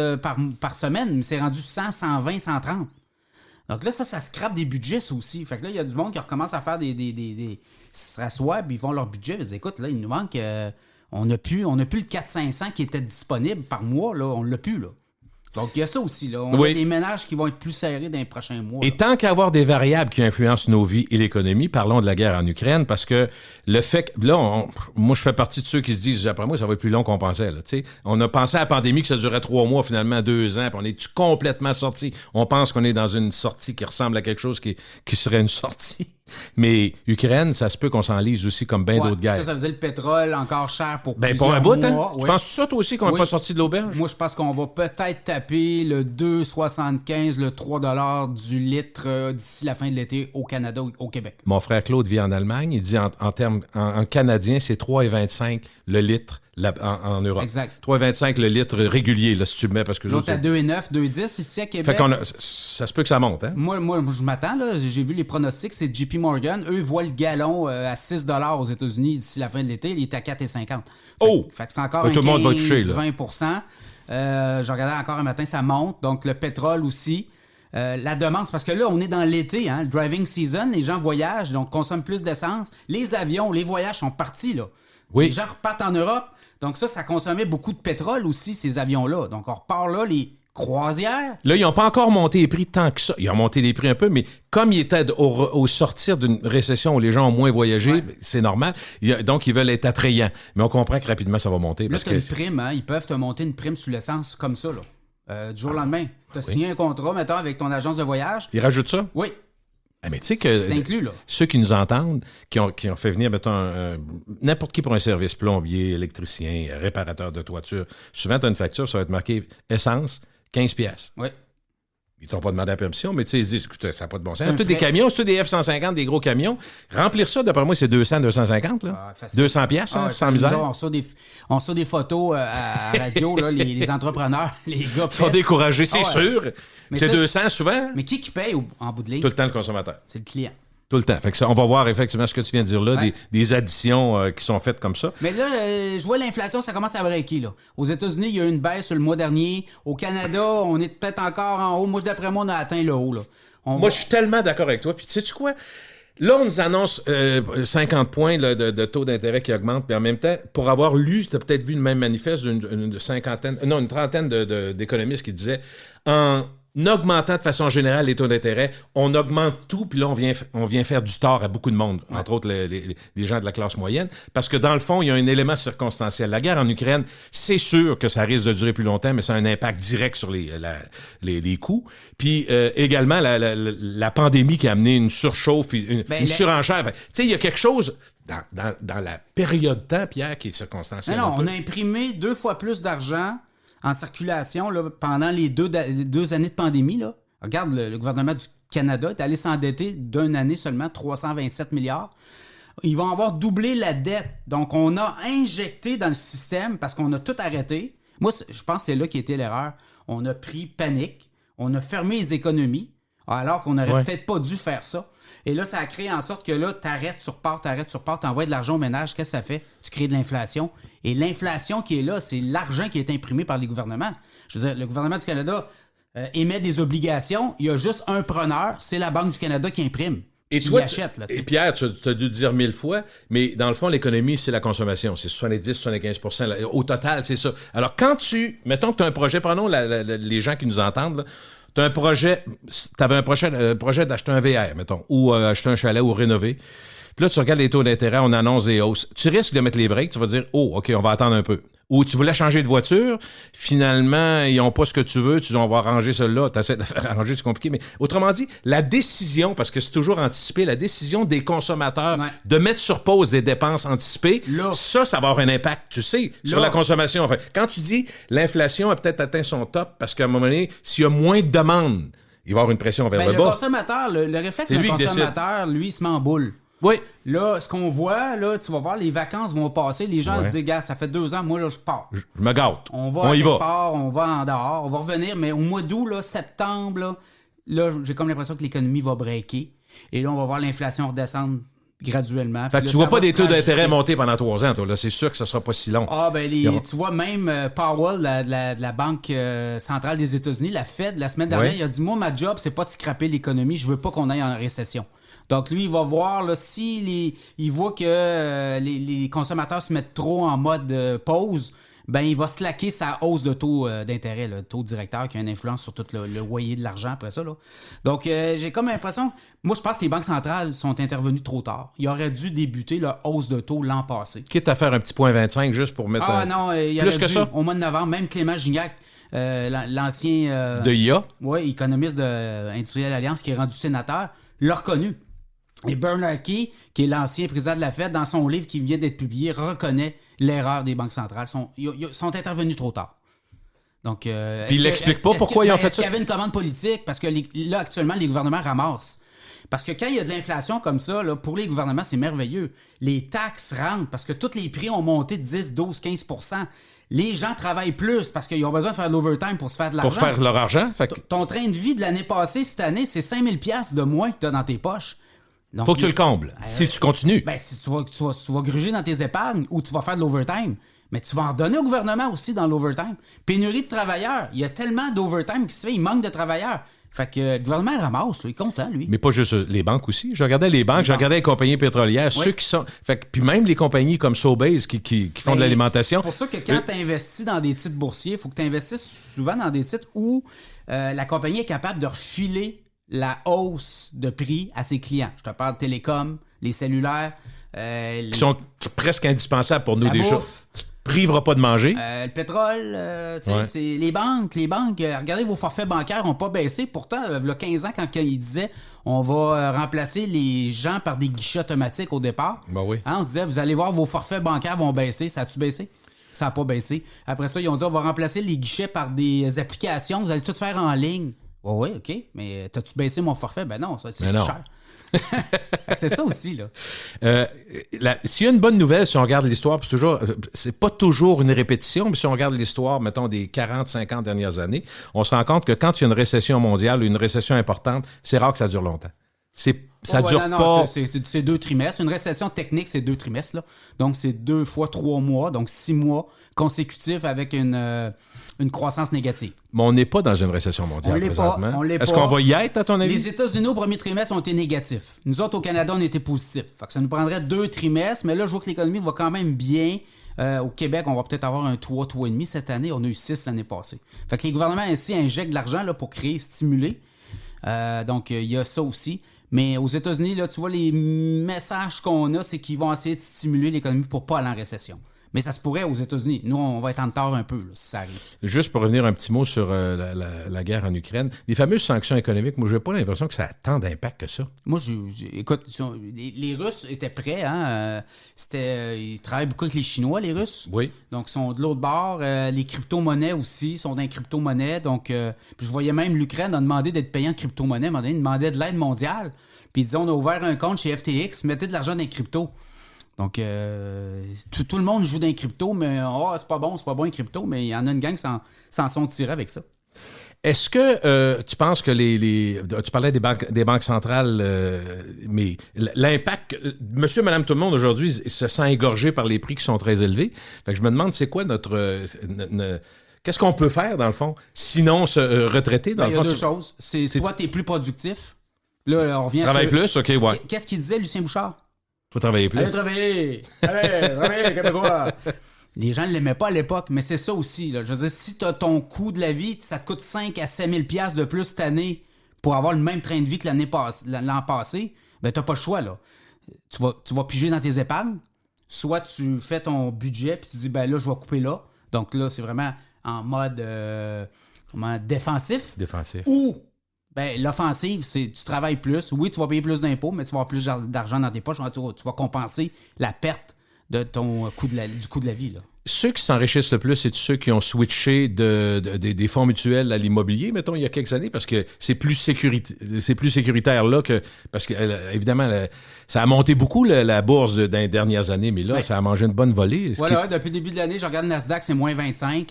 Speaker 3: par semaine, mais c'est rendu 100, 120, 130. Donc là, ça scrape des budgets, ça aussi. Fait que là, il y a du monde qui recommence à faire des ils se rassoient, puis ils font leur budget. Ils disent, écoute, là, il nous manque... on n'a plus le 400-500 qui était disponible par mois, là. On l'a plus, là. Donc, il y a ça aussi, là. On a des ménages qui vont être plus serrés dans les prochains mois.
Speaker 2: Et
Speaker 3: là.
Speaker 2: tant qu'à avoir des variables qui influencent nos vies et l'économie, parlons de la guerre en Ukraine, parce que le fait que, là, moi, je fais partie de ceux qui se disent, après moi, ça va être plus long qu'on pensait, là, tu sais. On a pensé à la pandémie que ça durait 3 mois, finalement 2 ans, puis on est complètement sorti. On pense qu'on est dans une sortie qui ressemble à quelque chose qui serait une sortie. Mais Ukraine, ça se peut qu'on s'enlise aussi comme bien d'autres guerres.
Speaker 3: Ça faisait le pétrole encore cher pour plusieurs
Speaker 2: pour un bout, hein?
Speaker 3: mois.
Speaker 2: Tu penses ça, toi aussi, qu'on n'est pas sorti de l'auberge?
Speaker 3: Moi, je pense qu'on va peut-être taper le 2,75, le 3 $ du litre d'ici la fin de l'été au Canada ou au Québec.
Speaker 2: Mon frère Claude vit en Allemagne. Il dit en termes en canadien, c'est 3,25 le litre en Europe.
Speaker 3: Exact.
Speaker 2: 3,25 le litre régulier, là, si tu le mets, parce que
Speaker 3: l'autre à 2,9, 2,10 ici à Québec.
Speaker 2: Fait ça se peut que ça monte, hein?
Speaker 3: Moi, je m'attends, là. J'ai vu les pronostics, c'est JP Morgan. Eux voient le gallon à 6 $ aux États-Unis d'ici la fin de l'été. Il est à 4,50. Fait que c'est encore un
Speaker 2: tout le monde va toucher,
Speaker 3: 20 je regardais encore un matin, ça monte. Donc, le pétrole aussi. La demande, c'est parce que là, on est dans l'été, hein, le driving season. Les gens voyagent, donc consomment plus d'essence. Les avions, les voyages sont partis, là.
Speaker 2: Oui.
Speaker 3: Les gens repartent en Europe. Donc ça consommait beaucoup de pétrole aussi, ces avions-là. Donc on repart là, les croisières.
Speaker 2: Là, ils n'ont pas encore monté les prix tant que ça. Ils ont monté les prix un peu, mais comme ils étaient au sortir d'une récession où les gens ont moins voyagé, c'est normal. Donc, ils veulent être attrayants. Mais on comprend que rapidement, ça va monter.
Speaker 3: Là,
Speaker 2: parce
Speaker 3: c'est une prime, hein? Ils peuvent te monter une prime sur l'essence comme ça, là. Du jour au lendemain. Tu as signé un contrat, mettons, avec ton agence de voyage.
Speaker 2: Ils rajoutent ça?
Speaker 3: Oui.
Speaker 2: Mais tu sais que
Speaker 3: inclus, là.
Speaker 2: Ceux qui nous entendent, qui ont fait venir, mettons, n'importe qui pour un service, plombier, électricien, réparateur de toiture, souvent, tu as une facture, ça va être marqué essence, 15 piastres.
Speaker 3: Oui.
Speaker 2: Ils t'ont pas demandé la permission, mais tu sais, ils se disent, écoute, ça n'a pas de bon sens. C'est tous des camions, c'est tous des F-150, des gros camions. Remplir ça, d'après moi, c'est 200, 250, là. 200 piastres, sans misère.
Speaker 3: On reçoit des photos à radio, là, les entrepreneurs, les gars.
Speaker 2: Ils sont découragés, c'est sûr. Mais c'est 200 souvent.
Speaker 3: Mais qui paye en bout de ligne?
Speaker 2: Tout le temps, le consommateur.
Speaker 3: C'est le client.
Speaker 2: Tout le temps. Fait que ça, on va voir effectivement ce que tu viens de dire là, des additions qui sont faites comme ça.
Speaker 3: Mais là, je vois l'inflation, ça commence à breaker. Là. Aux États-Unis, il y a eu une baisse le mois dernier. Au Canada, on est peut-être encore en haut. Moi, d'après moi, on a atteint le haut. Là.
Speaker 2: Je suis tellement d'accord avec toi. Puis, sais-tu quoi? Là, on nous annonce 50 points là, de taux d'intérêt qui augmentent. Puis en même temps, pour avoir lu, tu as peut-être vu le même manifeste d'une trentaine d'économistes qui disaient en augmentant de façon générale les taux d'intérêt, on augmente tout, puis là, on vient faire du tort à beaucoup de monde, entre autres les gens de la classe moyenne, parce que dans le fond, il y a un élément circonstanciel. La guerre en Ukraine, c'est sûr que ça risque de durer plus longtemps, mais ça a un impact direct sur les coûts. Puis également, la pandémie qui a amené une surchauffe, puis une surenchère. Tu sais, il y a quelque chose dans la période de temps, Pierre, qui est circonstancielle.
Speaker 3: Non, on a imprimé 2 fois plus d'argent en circulation là, pendant les deux années de pandémie. Là. Regarde, le gouvernement du Canada est allé s'endetter d'une année seulement 327 milliards. Ils vont avoir doublé la dette. Donc, on a injecté dans le système parce qu'on a tout arrêté. Moi, je pense que c'est là qui était l'erreur. On a pris panique. On a fermé les économies alors qu'on n'aurait peut-être pas dû faire ça. Et là, ça a créé en sorte que là, t'arrêtes, tu repars, t'envoies de l'argent au ménage. Qu'est-ce que ça fait? Tu crées de l'inflation. Et l'inflation qui est là, c'est l'argent qui est imprimé par les gouvernements. Je veux dire, le gouvernement du Canada émet des obligations. Il y a juste un preneur, c'est la Banque du Canada qui imprime.
Speaker 2: Et toi, et Pierre, tu as dû le dire 1000 fois, mais dans le fond, l'économie, c'est la consommation. C'est 70-75%. Au total, c'est ça. Alors, mettons que tu as un projet, prenons les gens qui nous entendent, là, tu avais un projet d'acheter un VR, mettons, ou acheter un chalet ou rénover. Puis là, tu regardes les taux d'intérêt, on annonce des hausses. Tu risques de mettre les breaks, tu vas dire, oh, OK, on va attendre un peu. Ou tu voulais changer de voiture, finalement, ils n'ont pas ce que tu veux, tu dis, on va arranger celle-là, tu essaies de faire arranger, c'est compliqué. Mais autrement dit, la décision, parce que c'est toujours anticipé, la décision des consommateurs de mettre sur pause des dépenses anticipées, là, ça va avoir un impact, tu sais, sur la consommation. Enfin, quand tu dis l'inflation a peut-être atteint son top, parce qu'à un moment donné, s'il y a moins de demandes, il va y avoir une pression vers le bas.
Speaker 3: Le consommateur, le réflexe d'un consommateur, lui, il se met en boule.
Speaker 2: Oui.
Speaker 3: Là, ce qu'on voit, là, tu vas voir, les vacances vont passer, les gens se disent, regarde, ça fait 2 ans, moi, là, je pars.
Speaker 2: Je me gâte.
Speaker 3: On y va. On va en dehors, on va revenir, mais au mois d'août, là, septembre, là, j'ai comme l'impression que l'économie va breaker. Et là, on va voir l'inflation redescendre graduellement.
Speaker 2: Fait que tu vois pas des taux d'intérêt monter pendant 3 ans, toi. Là, c'est sûr que ça sera pas si long.
Speaker 3: Ah, ben, tu vois, même Powell, de la Banque centrale des États-Unis, la Fed, la semaine dernière, il a dit, moi, ma job, c'est pas de scraper l'économie, je veux pas qu'on aille en récession. Donc, lui, il va voir là, il voit que les consommateurs se mettent trop en mode pause, ben il va slacker sa hausse de taux d'intérêt, le taux directeur qui a une influence sur tout le loyer de l'argent après ça. Là. Donc, j'ai comme l'impression... Moi, je pense que les banques centrales sont intervenues trop tard. Ils auraient dû débuter leur hausse de taux l'an passé.
Speaker 2: Quitte à faire un petit point 25 juste pour mettre...
Speaker 3: non, il y
Speaker 2: plus que ça.
Speaker 3: Au mois de novembre, même Clément Gignac, l'ancien...
Speaker 2: de IA.
Speaker 3: Oui, économiste de Industrielle Alliance qui est rendu sénateur, l'a reconnu. Et Bernanke, qui est l'ancien président de la Fed, dans son livre qui vient d'être publié, reconnaît l'erreur des banques centrales. Ils sont intervenus trop tard. Donc,
Speaker 2: puis il n'explique pas pourquoi ils ont fait ça.
Speaker 3: Est-ce qu'il y avait une commande politique? Parce que là, actuellement, les gouvernements ramassent. Parce que quand il y a de l'inflation comme ça, là, pour les gouvernements, c'est merveilleux. Les taxes rentrent parce que tous les prix ont monté de 10, 12, 15%. Les gens travaillent plus parce qu'ils ont besoin de faire de l'overtime pour se faire de l'argent.
Speaker 2: Pour faire leur argent.
Speaker 3: Ton train de vie de l'année passée, cette année, c'est 5000 $ de moins que tu as dans tes poches. Donc,
Speaker 2: faut que tu le combles. Si tu continues.
Speaker 3: Ben, si tu vas gruger dans tes épargnes ou tu vas faire de l'overtime, mais tu vas en donner au gouvernement aussi dans l'overtime. Pénurie de travailleurs. Il y a tellement d'overtime qui se fait, il manque de travailleurs. Fait que le gouvernement ramasse, là, il est content, lui.
Speaker 2: Mais pas juste les banques aussi. Je regardais les banques, je regardais les compagnies pétrolières, ceux qui sont... puis même les compagnies comme Sobeys qui font de l'alimentation.
Speaker 3: C'est pour ça que quand tu investis dans des titres boursiers, il faut que tu investisses souvent dans des titres où la compagnie est capable de refiler la hausse de prix à ses clients. Je te parle de télécom, les cellulaires.
Speaker 2: Qui sont presque indispensables pour nous des choses. privera pas de manger.
Speaker 3: Le pétrole, c'est les banques, regardez, vos forfaits bancaires n'ont pas baissé. Pourtant, il y a 15 ans, quand ils disaient on va remplacer les gens par des guichets automatiques au départ,
Speaker 2: Ben oui.
Speaker 3: On se disait, vous allez voir, vos forfaits bancaires vont baisser. Ça a-tu baissé? Ça n'a pas baissé. Après ça, ils ont dit on va remplacer les guichets par des applications, vous allez tout faire en ligne. Oui, OK, mais t'as-tu baissé mon forfait? Ben non, ça, c'est plus cher. C'est ça aussi, là.
Speaker 2: S'il y a une bonne nouvelle, si on regarde l'histoire, c'est pas toujours une répétition, mais si on regarde l'histoire, mettons, des 40, 50 dernières années, on se rend compte que quand il y a une récession mondiale ou une récession importante, c'est rare que ça dure longtemps. Ça dure pas...
Speaker 3: C'est 2 trimestres. Une récession technique, c'est 2 trimestres, là. Donc, c'est 2 fois 3 mois, donc 6 mois consécutifs avec une croissance négative.
Speaker 2: Mais on n'est pas dans une récession mondiale présentement.
Speaker 3: On l'est pas.
Speaker 2: Est-ce qu'on va y être, à ton avis?
Speaker 3: Les États-Unis, au premier trimestre, ont été négatifs. Nous autres, au Canada, on était positifs. Fait que ça nous prendrait 2 trimestres, mais là, je vois que l'économie va quand même bien. Au Québec, on va peut-être avoir un 3,5 cette année. On a eu 6 l'année passée. Fait que les gouvernements ainsi injectent de l'argent là, pour créer, stimuler. Donc, il y a ça aussi. Mais aux États-Unis, là, tu vois, les messages qu'on a, c'est qu'ils vont essayer de stimuler l'économie pour pas aller en récession. Mais ça se pourrait aux États-Unis. Nous, on va être en retard un peu, là, si ça arrive.
Speaker 2: Juste pour revenir un petit mot sur la guerre en Ukraine, les fameuses sanctions économiques, moi, je n'ai pas l'impression que ça a tant d'impact que ça.
Speaker 3: Moi, écoute, les Russes étaient prêts. Hein, ils travaillent beaucoup avec les Chinois, les Russes.
Speaker 2: Oui.
Speaker 3: Donc, ils sont de l'autre bord. Les crypto-monnaies aussi sont dans les crypto-monnaies. Donc, puis je voyais même l'Ukraine a demandé d'être payé en crypto-monnaie. À un moment donné, ils demandaient de l'aide mondiale. Puis ils disaient, on a ouvert un compte chez FTX, mettez de l'argent dans les cryptos. Donc, tout le monde joue dans les cryptos, mais c'est pas bon les cryptos, mais il y en a une gang qui s'en sont tirés avec ça.
Speaker 2: Est-ce que tu penses que tu parlais des banques centrales, mais l'impact, monsieur, madame, tout le monde aujourd'hui se sent égorgé par les prix qui sont très élevés. Fait que je me demande, c'est quoi qu'est-ce qu'on peut faire, dans le fond, sinon se retraiter, dans le fond?
Speaker 3: Il y a 2 choses. C'est soit tu es plus productif. Là, on revient à
Speaker 2: plus, OK, ouais.
Speaker 3: Qu'est-ce qu'il disait, Lucien Bouchard?
Speaker 2: Faut travailler plus.
Speaker 3: Allez travailler, Québécois. Les gens ne l'aimaient pas à l'époque, mais c'est ça aussi. Là. Je veux dire, si tu as ton coût de la vie, ça te coûte 5 à 7 000 $ de plus cette année pour avoir le même train de vie que l'an passé, ben tu n'as pas le choix. Là. Tu vas piger dans tes épargnes, soit tu fais ton budget puis tu dis, ben là, je vais couper là. Donc là, c'est vraiment en mode défensif. Ou... Ben, l'offensive, c'est tu travailles plus. Oui, tu vas payer plus d'impôts, mais tu vas avoir plus d'argent dans tes poches. Tu vas compenser la perte de ton du coût de la vie. Là.
Speaker 2: Ceux qui s'enrichissent le plus, c'est ceux qui ont switché des fonds mutuels à l'immobilier, mettons, il y a quelques années, parce que c'est plus sécuritaire là que... Parce que, évidemment, ça a monté beaucoup la bourse dans les dernières années, mais là, ça a mangé une bonne volée.
Speaker 3: Voilà, depuis le début de l'année, je regarde le Nasdaq, c'est moins 25.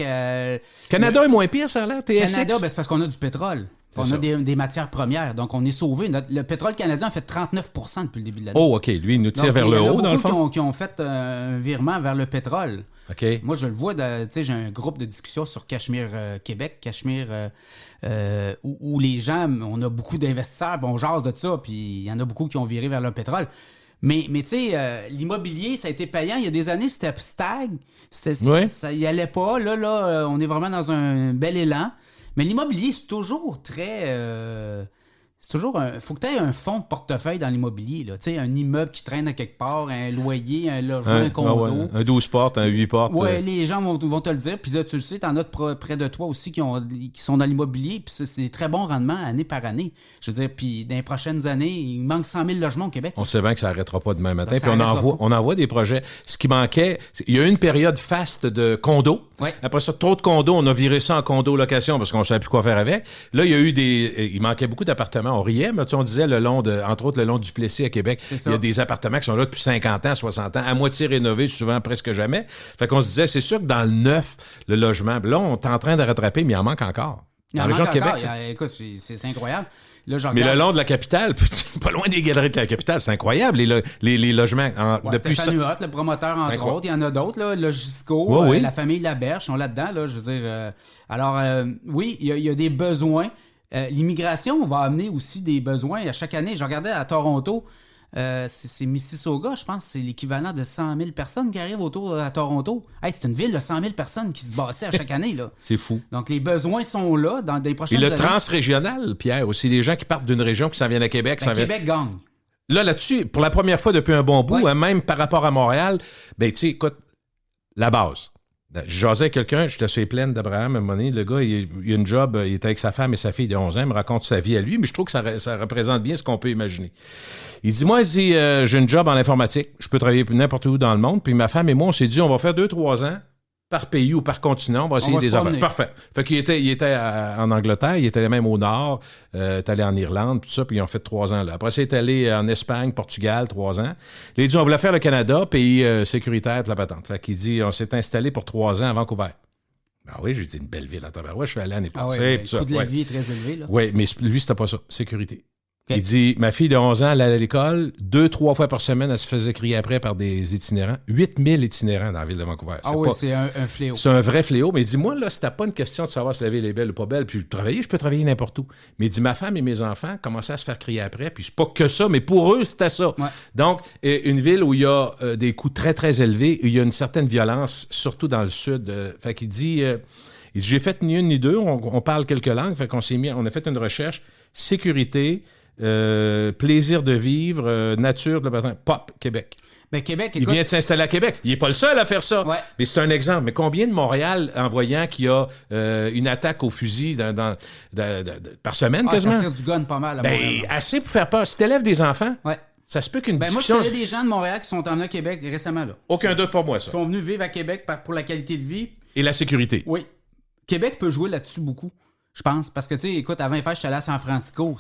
Speaker 2: Canada est moins pire, ça a l'air, TSX?
Speaker 3: Canada, ben, c'est parce qu'on a du pétrole. On a des matières premières, donc on est sauvé. Le pétrole canadien a fait 39 % depuis le début de l'année.
Speaker 2: Oh, OK. Lui, il nous tire vers le haut, dans le fond.
Speaker 3: Qui ont fait un virement vers le pétrole.
Speaker 2: OK.
Speaker 3: Moi, je le vois, j'ai un groupe de discussion sur Cachemire Québec, où les gens, on a beaucoup d'investisseurs, on jase de ça, puis il y en a beaucoup qui ont viré vers le pétrole. Mais tu sais, l'immobilier, ça a été payant. Il y a des années, c'était stag. Ça y allait pas. Là, on est vraiment dans un bel élan. Mais l'immobilier, c'est toujours très... faut que tu aies un fonds de portefeuille dans l'immobilier. Tu sais, un immeuble qui traîne à quelque part, un loyer, un logement, un condo.
Speaker 2: Un 12 portes, un 8 portes.
Speaker 3: Oui, les gens vont te le dire. Puis là, tu le sais, tu en as près de toi aussi qui sont dans l'immobilier. Puis c'est des très bons rendements année par année. Je veux dire, puis dans les prochaines années, il manque 100 000 logements au Québec.
Speaker 2: On sait bien que ça n'arrêtera pas demain matin. Puis on envoie des projets. Ce qui manquait, il y a eu une période faste de condos.
Speaker 3: Ouais.
Speaker 2: Après ça, trop de condos. On a viré ça en condo-location parce qu'on ne savait plus quoi faire avec. Là, il y a eu il manquait beaucoup d'appartements. On riait, mais on disait entre autres, le long du Plessis à Québec, il y a des appartements qui sont là depuis 50 ans, 60 ans, à moitié rénovés, souvent presque jamais. Fait qu'on se disait, c'est sûr que dans le neuf, le logement, là, on est en train de rattraper, mais il en manque encore.
Speaker 3: Dans la région de Québec. Écoute, c'est incroyable. Là,
Speaker 2: mais le long de la capitale, pas loin des galeries de la capitale, c'est incroyable, les logements.
Speaker 3: Depuis Stéphane Huot, le promoteur, entre autres, il y en a d'autres, là, Logisco, la famille Laberge sont là-dedans, là, je veux dire. Alors, oui, il y a des besoins. L'immigration va amener aussi des besoins. À chaque année, je regardais à Toronto, c'est Mississauga, je pense, c'est l'équivalent de 100 000 personnes qui arrivent autour à Toronto. Hey, c'est une ville de 100 000 personnes qui se bâtit à chaque année. Là.
Speaker 2: C'est fou.
Speaker 3: Donc, les besoins sont là dans les prochaines années.
Speaker 2: Et le transrégional, Pierre, aussi, les gens qui partent d'une région qui s'en viennent à Québec.
Speaker 3: Québec gagne.
Speaker 2: Là-dessus, pour la première fois depuis un bon bout, même par rapport à Montréal, ben tu sais, écoute, la base. Je jasais avec quelqu'un, j'étais sur les plaines d'Abraham à un moment donné. Le gars, il a une job, il était avec sa femme et sa fille de 11 ans, il me raconte sa vie à lui, mais je trouve que ça représente bien ce qu'on peut imaginer. Il dit, moi, j'ai une job en informatique, je peux travailler n'importe où dans le monde, puis ma femme et moi, on s'est dit, on va faire 2-3 ans par pays ou par continent, on va essayer des affaires. Parfait. Fait qu'il était en Angleterre, il était même au nord, est allé en Irlande, tout ça, puis ils ont fait 3 ans là. Après ça, il est allé en Espagne, Portugal, 3 ans. Il dit, on voulait faire le Canada, pays sécuritaire, de la patente. Fait qu'il dit, on s'est installé pour 3 ans à Vancouver. Ben oui, j'ai dit, une belle ville à Tabarouette, je suis allé l'année passée.
Speaker 3: Le coût de la vie est très élevé, là.
Speaker 2: Oui, mais lui, c'était pas ça, sécurité. Okay. Il dit, ma fille de 11 ans, elle allait à l'école, 2-3 fois par semaine, elle se faisait crier après par des itinérants. 8000 itinérants dans la ville de Vancouver.
Speaker 3: C'est un fléau.
Speaker 2: C'est un vrai fléau. Mais il dit, moi, là, c'était pas une question de savoir si la ville est belle ou pas belle, puis travailler, je peux travailler n'importe où. Mais il dit, ma femme et mes enfants commençaient à se faire crier après, puis c'est pas que ça, mais pour eux, c'était ça. Ouais. Donc, une ville où il y a des coûts très, très élevés, où il y a une certaine violence, surtout dans le sud. Fait qu'il dit, j'ai fait ni une ni deux, on parle quelques langues, fait qu'on on a fait une recherche, sécurité, plaisir de vivre, nature, pop, Québec.
Speaker 3: Ben, Québec,
Speaker 2: il vient de s'installer à Québec. Il n'est pas le seul à faire ça. Ouais. Mais c'est un exemple. Mais combien de Montréal, en voyant qu'il y a une attaque au fusil par semaine, quasiment?
Speaker 3: Ça tire du gun pas mal à Montréal.
Speaker 2: Assez pour faire peur. Si t'élèves des enfants, ça se peut qu'une discussion...
Speaker 3: Moi, je connais des gens de Montréal qui sont emmenés à Québec récemment. Là.
Speaker 2: Aucun doute pour moi, ça.
Speaker 3: Ils sont venus vivre à Québec pour la qualité de vie.
Speaker 2: Et la sécurité.
Speaker 3: Oui. Québec peut jouer là-dessus beaucoup, je pense. Parce que, tu sais, écoute, avant les fêtes, j'étais allé à San Francisco.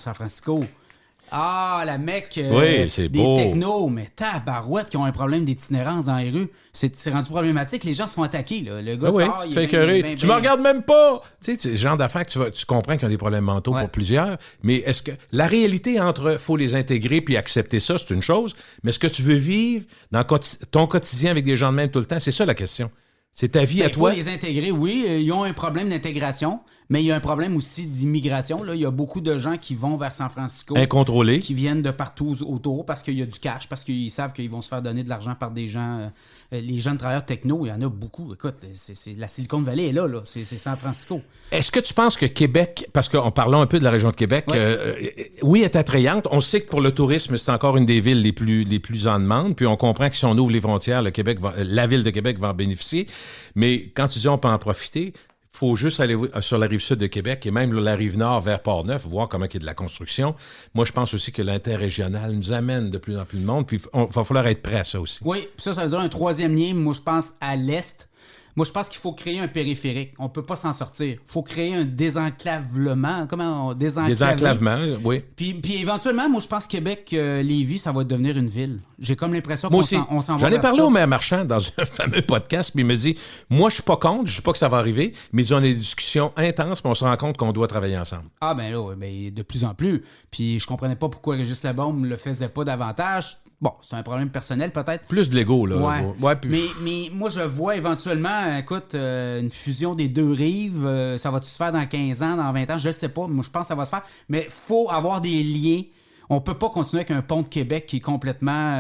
Speaker 3: Ah, la Mecque
Speaker 2: c'est
Speaker 3: des
Speaker 2: beau.
Speaker 3: technos, mais tabarouette qui ont un problème d'itinérance dans les rues. C'est rendu problématique. Les gens se font attaquer. Là. Le gars sort, il est
Speaker 2: tu me regardes même pas! Tu sais, c'est le genre d'affaires que tu comprends qu'ils ont des problèmes mentaux pour plusieurs, mais est-ce que la réalité entre faut les intégrer puis accepter ça, c'est une chose, mais est-ce que tu veux vivre dans ton quotidien avec des gens de même tout le temps? C'est ça la question. C'est ta vie à toi.
Speaker 3: Il faut les intégrer, oui. Ils ont un problème d'intégration, mais il y a un problème aussi d'immigration. Là. Il y a beaucoup de gens qui vont vers San Francisco.
Speaker 2: Incontrôlés.
Speaker 3: Qui viennent de partout autour parce qu'il y a du cash, parce qu'ils savent qu'ils vont se faire donner de l'argent par des gens. Les jeunes travailleurs techno, il y en a beaucoup. Écoute, la Silicon Valley est là. C'est San Francisco.
Speaker 2: Est-ce que tu penses que Québec, parce qu'en parlant un peu de la région de Québec, oui, est attrayante. On sait que pour le tourisme, c'est encore une des villes les plus en demande. Puis on comprend que si on ouvre les frontières, la ville de Québec va en bénéficier. Mais quand tu dis on peut en profiter, il faut juste aller sur la rive sud de Québec et même la rive nord vers Port-Neuf, voir comment il y a de la construction. Moi, je pense aussi que l'interrégional nous amène de plus en plus de monde, puis il va falloir être prêt à ça aussi.
Speaker 3: Oui, puis ça veut dire un troisième lien, moi, je pense à l'est. Moi, je pense qu'il faut créer un périphérique. On ne peut pas s'en sortir. Il faut créer un désenclavement.
Speaker 2: Désenclavement, oui.
Speaker 3: Puis éventuellement, moi, je pense que Québec, Lévis, ça va devenir une ville. J'ai comme l'impression
Speaker 2: qu'on
Speaker 3: s'en va.
Speaker 2: J'en ai parlé au maire Marchand dans un fameux podcast, puis il me dit, moi, je suis pas contre, je sais pas que ça va arriver, mais ils ont des discussions intenses, puis on se rend compte qu'on doit travailler ensemble.
Speaker 3: Ah, ben là, de plus en plus. Puis je comprenais pas pourquoi Régis Labaume ne le faisait pas davantage. Bon, c'est un problème personnel peut-être.
Speaker 2: Plus de l'ego, là.
Speaker 3: Ouais, mais moi, je vois éventuellement, écoute, une fusion des deux rives, ça va-tu se faire dans 15 ans, dans 20 ans? Je ne sais pas. Moi, je pense que ça va se faire. Mais il faut avoir des liens. On peut pas continuer avec un pont de Québec qui est complètement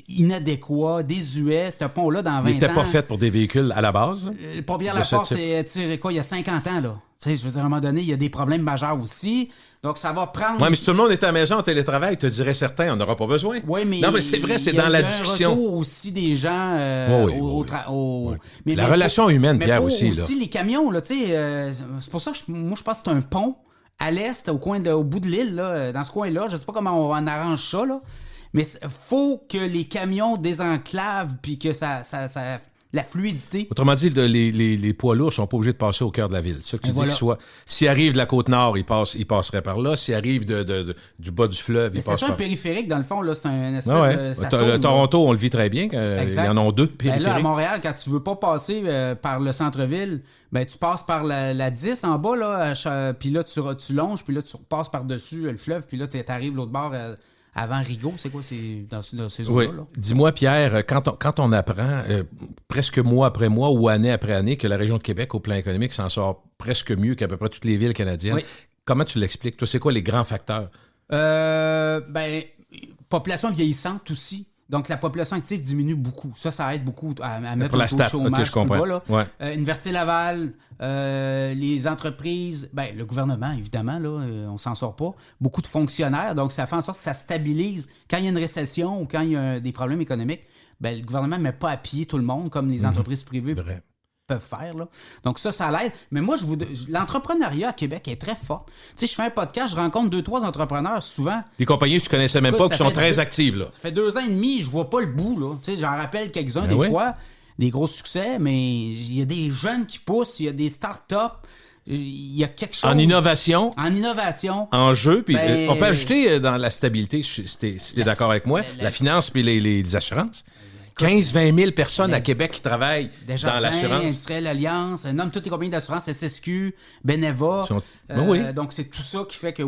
Speaker 3: inadéquat, désuet. Ce pont-là, dans 20 ans...
Speaker 2: Il n'était pas fait pour des véhicules à la base?
Speaker 3: Pour Pierre Laporte, il y a 50 ans, là. Tu sais, je veux dire, à un moment donné, il y a des problèmes majeurs aussi. Donc, ça va prendre...
Speaker 2: Oui, mais si tout le monde est à la maison en télétravail, te dirait certains, on n'aura pas besoin.
Speaker 3: Oui, mais...
Speaker 2: Non, mais c'est vrai, c'est dans la discussion.
Speaker 3: Il y a un retour aussi des gens
Speaker 2: Mais la relation humaine, Pierre, aussi.
Speaker 3: Mais aussi les camions, là, tu sais, c'est pour ça que moi, je pense que c'est un pont à l'est, au bout de l'île, là, dans ce coin-là. Je ne sais pas comment on arrange ça, là. Mais il faut que les camions désenclavent puis que ça la fluidité.
Speaker 2: Autrement dit, les poids lourds sont pas obligés de passer au cœur de la ville. C'est ça que tu dis qu'il soit. S'ils arrivent de la Côte-Nord, ils passeraient par là. S'ils arrivent du bas du fleuve, ils passent par là.
Speaker 3: C'est ça, un périphérique, dans le fond, là, c'est un espèce de...
Speaker 2: Le Toronto, on le vit très bien. Il y en a 2 périphériques.
Speaker 3: Là, à Montréal, quand tu veux pas passer par le centre-ville, ben tu passes par la 10 en bas, là, puis là, tu longes, puis là, tu repasses par-dessus le fleuve, puis là, tu arrives l'autre bord... Avant Rigaud, c'est quoi? C'est dans ces zones-là?
Speaker 2: Oui. Dis-moi, Pierre, quand on apprend presque mois après mois ou année après année que la région de Québec, au plan économique, s'en sort presque mieux qu'à peu près toutes les villes canadiennes, comment tu l'expliques? Toi, c'est quoi les grands facteurs?
Speaker 3: Population vieillissante aussi. Donc, la population active diminue beaucoup. Ça aide beaucoup à mettre
Speaker 2: pour la stat.
Speaker 3: Chômage
Speaker 2: je comprends.
Speaker 3: Bas, là. Université Laval, les entreprises, le gouvernement, évidemment, là, on s'en sort pas. Beaucoup de fonctionnaires, donc ça fait en sorte que ça stabilise. Quand il y a une récession ou quand il y a des problèmes économiques, le gouvernement ne met pas à pied tout le monde comme les entreprises privées peuvent faire. Là. Donc ça l'aide. Mais moi, l'entrepreneuriat à Québec est très fort. Tu sais, je fais un podcast, je rencontre 2-3 entrepreneurs souvent.
Speaker 2: Des compagnies que tu connaissais même pas, qui sont très actives. Là.
Speaker 3: Ça fait 2 ans et demi, je vois pas le bout. Là. Tu sais, j'en rappelle quelques-uns des fois, des gros succès, mais il y a des jeunes qui poussent, il y a des startups. Il y a quelque chose...
Speaker 2: En innovation.
Speaker 3: En
Speaker 2: jeu. Puis on peut ajouter dans la stabilité, si tu es d'accord avec moi, la finance puis les assurances. 15-20 000 personnes à Québec qui travaillent dans l'assurance.
Speaker 3: Industrielle Alliance, nomme toutes les compagnies d'assurance, SSQ, Beneva. Donc, c'est tout ça qui fait que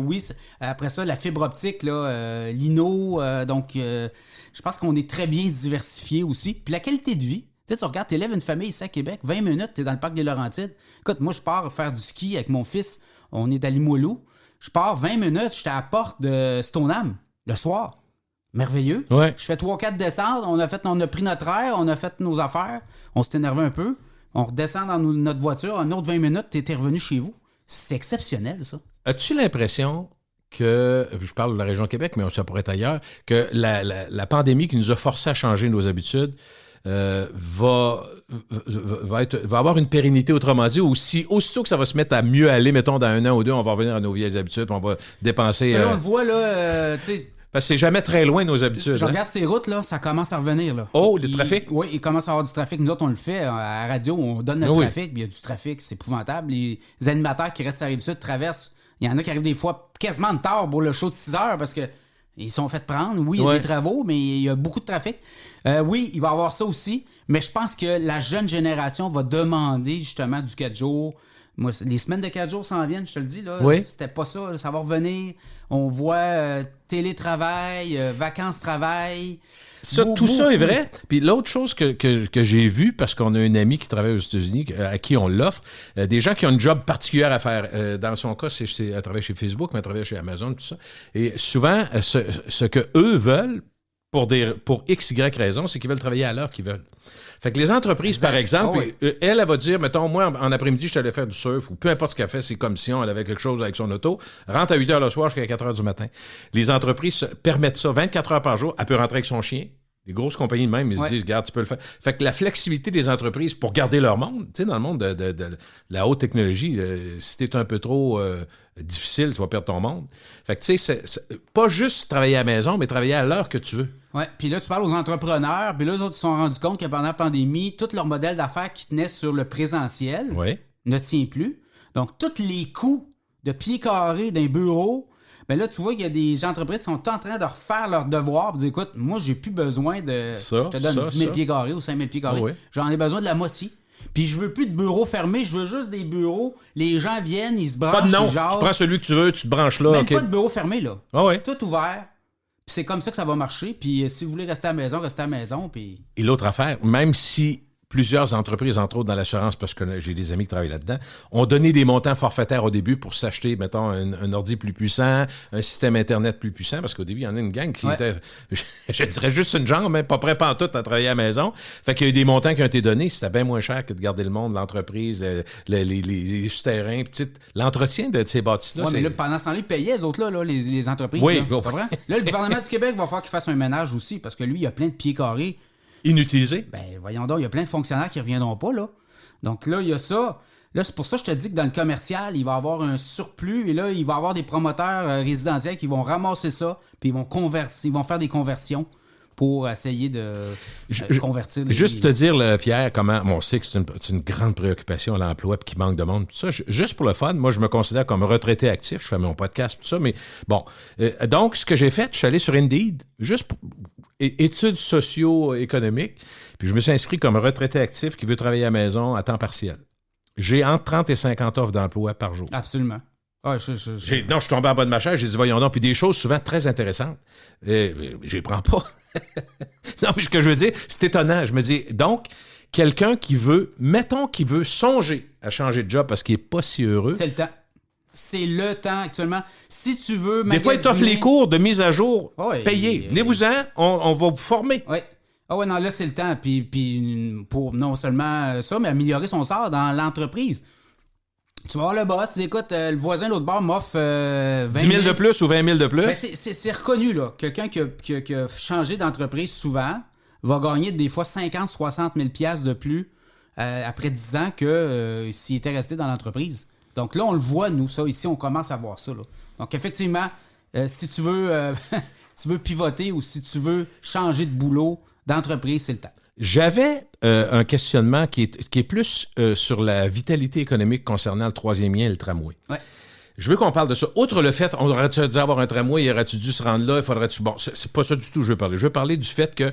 Speaker 3: après ça, la fibre optique, là, l'INO. Je pense qu'on est très bien diversifié aussi. Puis la qualité de vie. Tu sais, tu regardes, tu élèves une famille ici à Québec, 20 minutes, tu es dans le parc des Laurentides. Écoute, moi, je pars faire du ski avec mon fils. On est à Limoilou. Je pars 20 minutes, j'étais à la porte de Stoneham le soir. Merveilleux.
Speaker 2: Ouais.
Speaker 3: Je fais 3-4 descentes. On a pris notre air, on a fait nos affaires. On s'est énervé un peu. On redescend dans notre voiture. En autre 20 minutes, tu étais revenu chez vous. C'est exceptionnel, ça.
Speaker 2: As-tu l'impression que, je parle de la région de Québec, mais ça pourrait être ailleurs, que la pandémie qui nous a forcé à changer nos habitudes va avoir une pérennité, autrement dit, aussitôt que ça va se mettre à mieux aller, mettons, dans 1 an ou 2, on va revenir à nos vieilles habitudes, on va dépenser...
Speaker 3: Là, on le voit, là, tu sais...
Speaker 2: Parce que c'est jamais très loin, nos habitudes.
Speaker 3: Je regarde ces routes, là, ça commence à revenir. Là.
Speaker 2: Oh, le trafic?
Speaker 3: Oui, il commence à y avoir du trafic. Nous autres, on le fait à la radio, on donne notre trafic, puis il y a du trafic, c'est épouvantable. Les animateurs qui restent à Rive-Sud traversent. Il y en a qui arrivent des fois quasiment de tard pour le show de 6 heures parce que ils sont fait prendre. Oui, il y a des travaux, mais il y a beaucoup de trafic. Oui, il va y avoir ça aussi, mais je pense que la jeune génération va demander justement du 4 jours. Moi, les semaines de 4 jours s'en viennent, je te le dis. Là, c'était pas ça, ça va revenir. On voit télétravail, vacances-travail.
Speaker 2: Tout ça est vrai. Puis l'autre chose que j'ai vue, parce qu'on a un ami qui travaille aux États-Unis, à qui on l'offre, des gens qui ont une job particulière à faire. Dans son cas, elle travaille chez Facebook, mais elle travaille chez Amazon, tout ça. Et souvent, ce que eux veulent, pour X, Y raison, c'est qu'ils veulent travailler à l'heure qu'ils veulent. Fait que les entreprises, par exemple, elle va dire, mettons, moi, en après-midi, je t'allais faire du surf, ou peu importe ce qu'elle fait, ses commissions, elle avait quelque chose avec son auto, rentre à 8 h le soir jusqu'à 4 h du matin. Les entreprises permettent ça 24 heures par jour. Elle peut rentrer avec son chien. Les grosses compagnies de même, ils se disent, regarde, tu peux le faire. Fait que la flexibilité des entreprises pour garder leur monde, tu sais, dans le monde de la haute technologie, si t'es un peu trop difficile, tu vas perdre ton monde. Fait que, tu sais, c'est pas juste travailler à la maison, mais travailler à l'heure que tu veux.
Speaker 3: Oui, puis là, tu parles aux entrepreneurs, puis là, eux autres, ils se sont rendus compte que pendant la pandémie, tout leur modèle d'affaires qui tenait sur le présentiel ne tient plus. Donc, tous les coûts de pieds carrés d'un bureau, ben là, tu vois qu'il y a des entreprises qui sont en train de refaire leur devoir, dire, écoute, moi, j'ai plus besoin de... je te donne 10 000 pieds carrés ou 5 000 pieds carrés. J'en ai besoin de la moitié. Puis je veux plus de bureaux fermés, je veux juste des bureaux. Les gens viennent, ils se branchent.
Speaker 2: Pas de nom. Tu prends celui que tu veux, tu te branches là.
Speaker 3: Même pas de bureaux fermés, là. Tout ouvert. Puis c'est comme ça que ça va marcher. Puis si vous voulez rester à la maison, restez à la maison. Puis...
Speaker 2: Et l'autre affaire, même si plusieurs entreprises, entre autres dans l'assurance, parce que j'ai des amis qui travaillent là-dedans, ont donné des montants forfaitaires au début pour s'acheter, mettons, un ordi plus puissant, un système Internet plus puissant, parce qu'au début, il y en a une gang qui était, je dirais juste une jambe, même pas prêt pantoute à travailler à la maison. Fait qu'il y a eu des montants qui ont été donnés. C'était bien moins cher que de garder le monde, l'entreprise, les souterrains, l'entretien de ces bâtisses-là.
Speaker 3: Oui, mais là, pendant ce temps-là, ils payaient, les autres, là, les entreprises. Oui, là, tu comprends? Là, le gouvernement du Québec va falloir qu'il fasse un ménage aussi, parce que lui, il a plein de pieds carrés.
Speaker 2: Inutilisé?
Speaker 3: Ben, voyons donc, il y a plein de fonctionnaires qui ne reviendront pas, là. Donc là, il y a ça. Là, c'est pour ça que je te dis que dans le commercial, il va y avoir un surplus et là, il va y avoir des promoteurs résidentiels qui vont ramasser ça, puis ils vont faire des conversions pour essayer de convertir.
Speaker 2: Juste te dire, là, Pierre, comment on sait que c'est une grande préoccupation à l'emploi et qu'il manque de monde. Tout ça, juste pour le fun, moi, je me considère comme retraité actif. Je fais mon podcast, tout ça, mais bon. Donc, ce que j'ai fait, je suis allé sur Indeed, juste pour études socio-économiques, puis je me suis inscrit comme retraité actif qui veut travailler à la maison à temps partiel. J'ai entre 30 et 50 offres d'emploi par jour.
Speaker 3: Absolument. Ah,
Speaker 2: non, je suis tombé en bas de ma chaise, j'ai dit, voyons donc, puis des choses souvent très intéressantes. Je les prends pas. Non, mais ce que je veux dire, c'est étonnant. Je me dis, donc, quelqu'un qui veut, mettons qu'il veut songer à changer de job parce qu'il n'est pas si heureux.
Speaker 3: C'est le temps. C'est le temps actuellement. Si tu veux
Speaker 2: magasiner... Des fois, ils t'offrent les cours de mise à jour payés. Venez-vous-en, on va vous former.
Speaker 3: Oui. Ah ouais, non, là, c'est le temps. Puis pour non seulement ça, mais améliorer son sort dans l'entreprise. Tu vas voir le boss, tu dis, écoute, le voisin de l'autre bord m'offre 20 000
Speaker 2: 10 000 de plus ou 20 000 de plus.
Speaker 3: Ben, c'est reconnu, là. Quelqu'un qui a changé d'entreprise souvent va gagner des fois 50, 60 000 $ de plus après 10 ans que s'il était resté dans l'entreprise. Donc là, on le voit, nous, ça. Ici, on commence à voir ça. Là. Donc, effectivement, si tu veux, tu veux pivoter ou si tu veux changer de boulot, d'entreprise, c'est le temps.
Speaker 2: J'avais un questionnement qui est plus sur la vitalité économique concernant le troisième lien et le tramway.
Speaker 3: Ouais.
Speaker 2: Je veux qu'on parle de ça. Outre le fait, on aurait-tu dû avoir un tramway, aurait-tu dû se rendre là, il faudrait-tu... Bon, c'est pas ça du tout que je veux parler. Je veux parler du fait que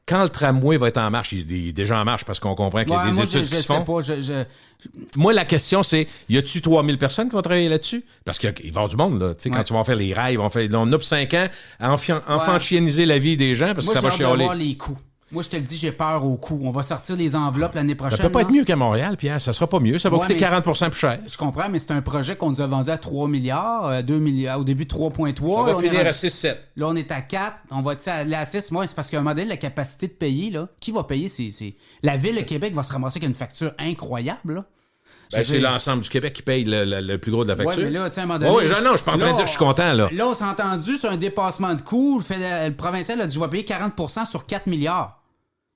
Speaker 2: quand le tramway va être en marche, il est déjà en marche parce qu'on comprend qu'il y a des études qui se font. Moi, la question, c'est, y a-tu 3000 personnes qui vont travailler là-dessus? Parce qu'il va y avoir du monde, là. Tu sais, quand tu vas faire les rails, on a 5 ans à enfanchieniser la vie des gens parce que ça va chialer.
Speaker 3: Moi, j'ai hâte de voir les coûts. Moi, je te le dis, j'ai peur au coût. On va sortir les enveloppes l'année prochaine.
Speaker 2: Ça peut pas être mieux qu'à Montréal, Pierre. Ça sera pas mieux. Ça va coûter 40% plus cher.
Speaker 3: Je comprends, mais c'est un projet qu'on nous a vendu à 3 milliards, 2 milliards, au début 3,3.
Speaker 2: Ça va finir à 6-7.
Speaker 3: Là, on est à 4. On va aller à 6. Moi, c'est parce qu'à un moment donné, la capacité de payer, là, qui va payer? La Ville de Québec va se ramasser avec une facture incroyable, là.
Speaker 2: C'est l'ensemble du Québec qui paye le plus gros de la facture.
Speaker 3: Oui, mais là, tu sais, à un moment donné...
Speaker 2: Oui, non, je suis pas en train de dire que je suis content, là.
Speaker 3: Là, on s'est entendu sur un dépassement de coûts. Le provincial a dit, je vais payer 40% sur 4 milliards.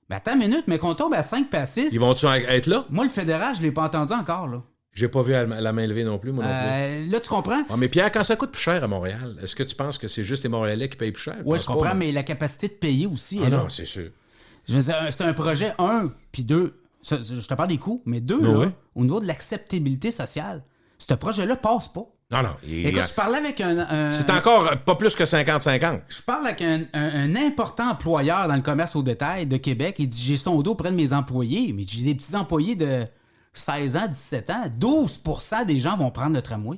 Speaker 3: Ben attends une minute, mais qu'on tombe à 5 et à 6...
Speaker 2: Ils vont-tu être là?
Speaker 3: Moi, le fédéral, je l'ai pas entendu encore, là.
Speaker 2: J'ai pas vu la main levée non plus, moi non plus.
Speaker 3: Là, tu comprends?
Speaker 2: Ah, mais Pierre, quand ça coûte plus cher à Montréal, est-ce que tu penses que c'est juste les Montréalais qui payent plus cher?
Speaker 3: Oui, je comprends, mais la capacité de payer aussi...
Speaker 2: Ah non, c'est sûr.
Speaker 3: Je veux dire, c'est un projet, 1, puis 2... Je te parle des coûts, mais 2, là, au niveau de l'acceptabilité sociale, ce projet-là passe pas.
Speaker 2: Non.
Speaker 3: Écoute, je parlais avec un...
Speaker 2: C'est encore pas plus que 50-50.
Speaker 3: Je parle avec un important employeur dans le commerce au détail de Québec. Il dit, j'ai son dos auprès de mes employés, mais j'ai des petits employés de 16 ans, 17 ans. 12% des gens vont prendre le tramway.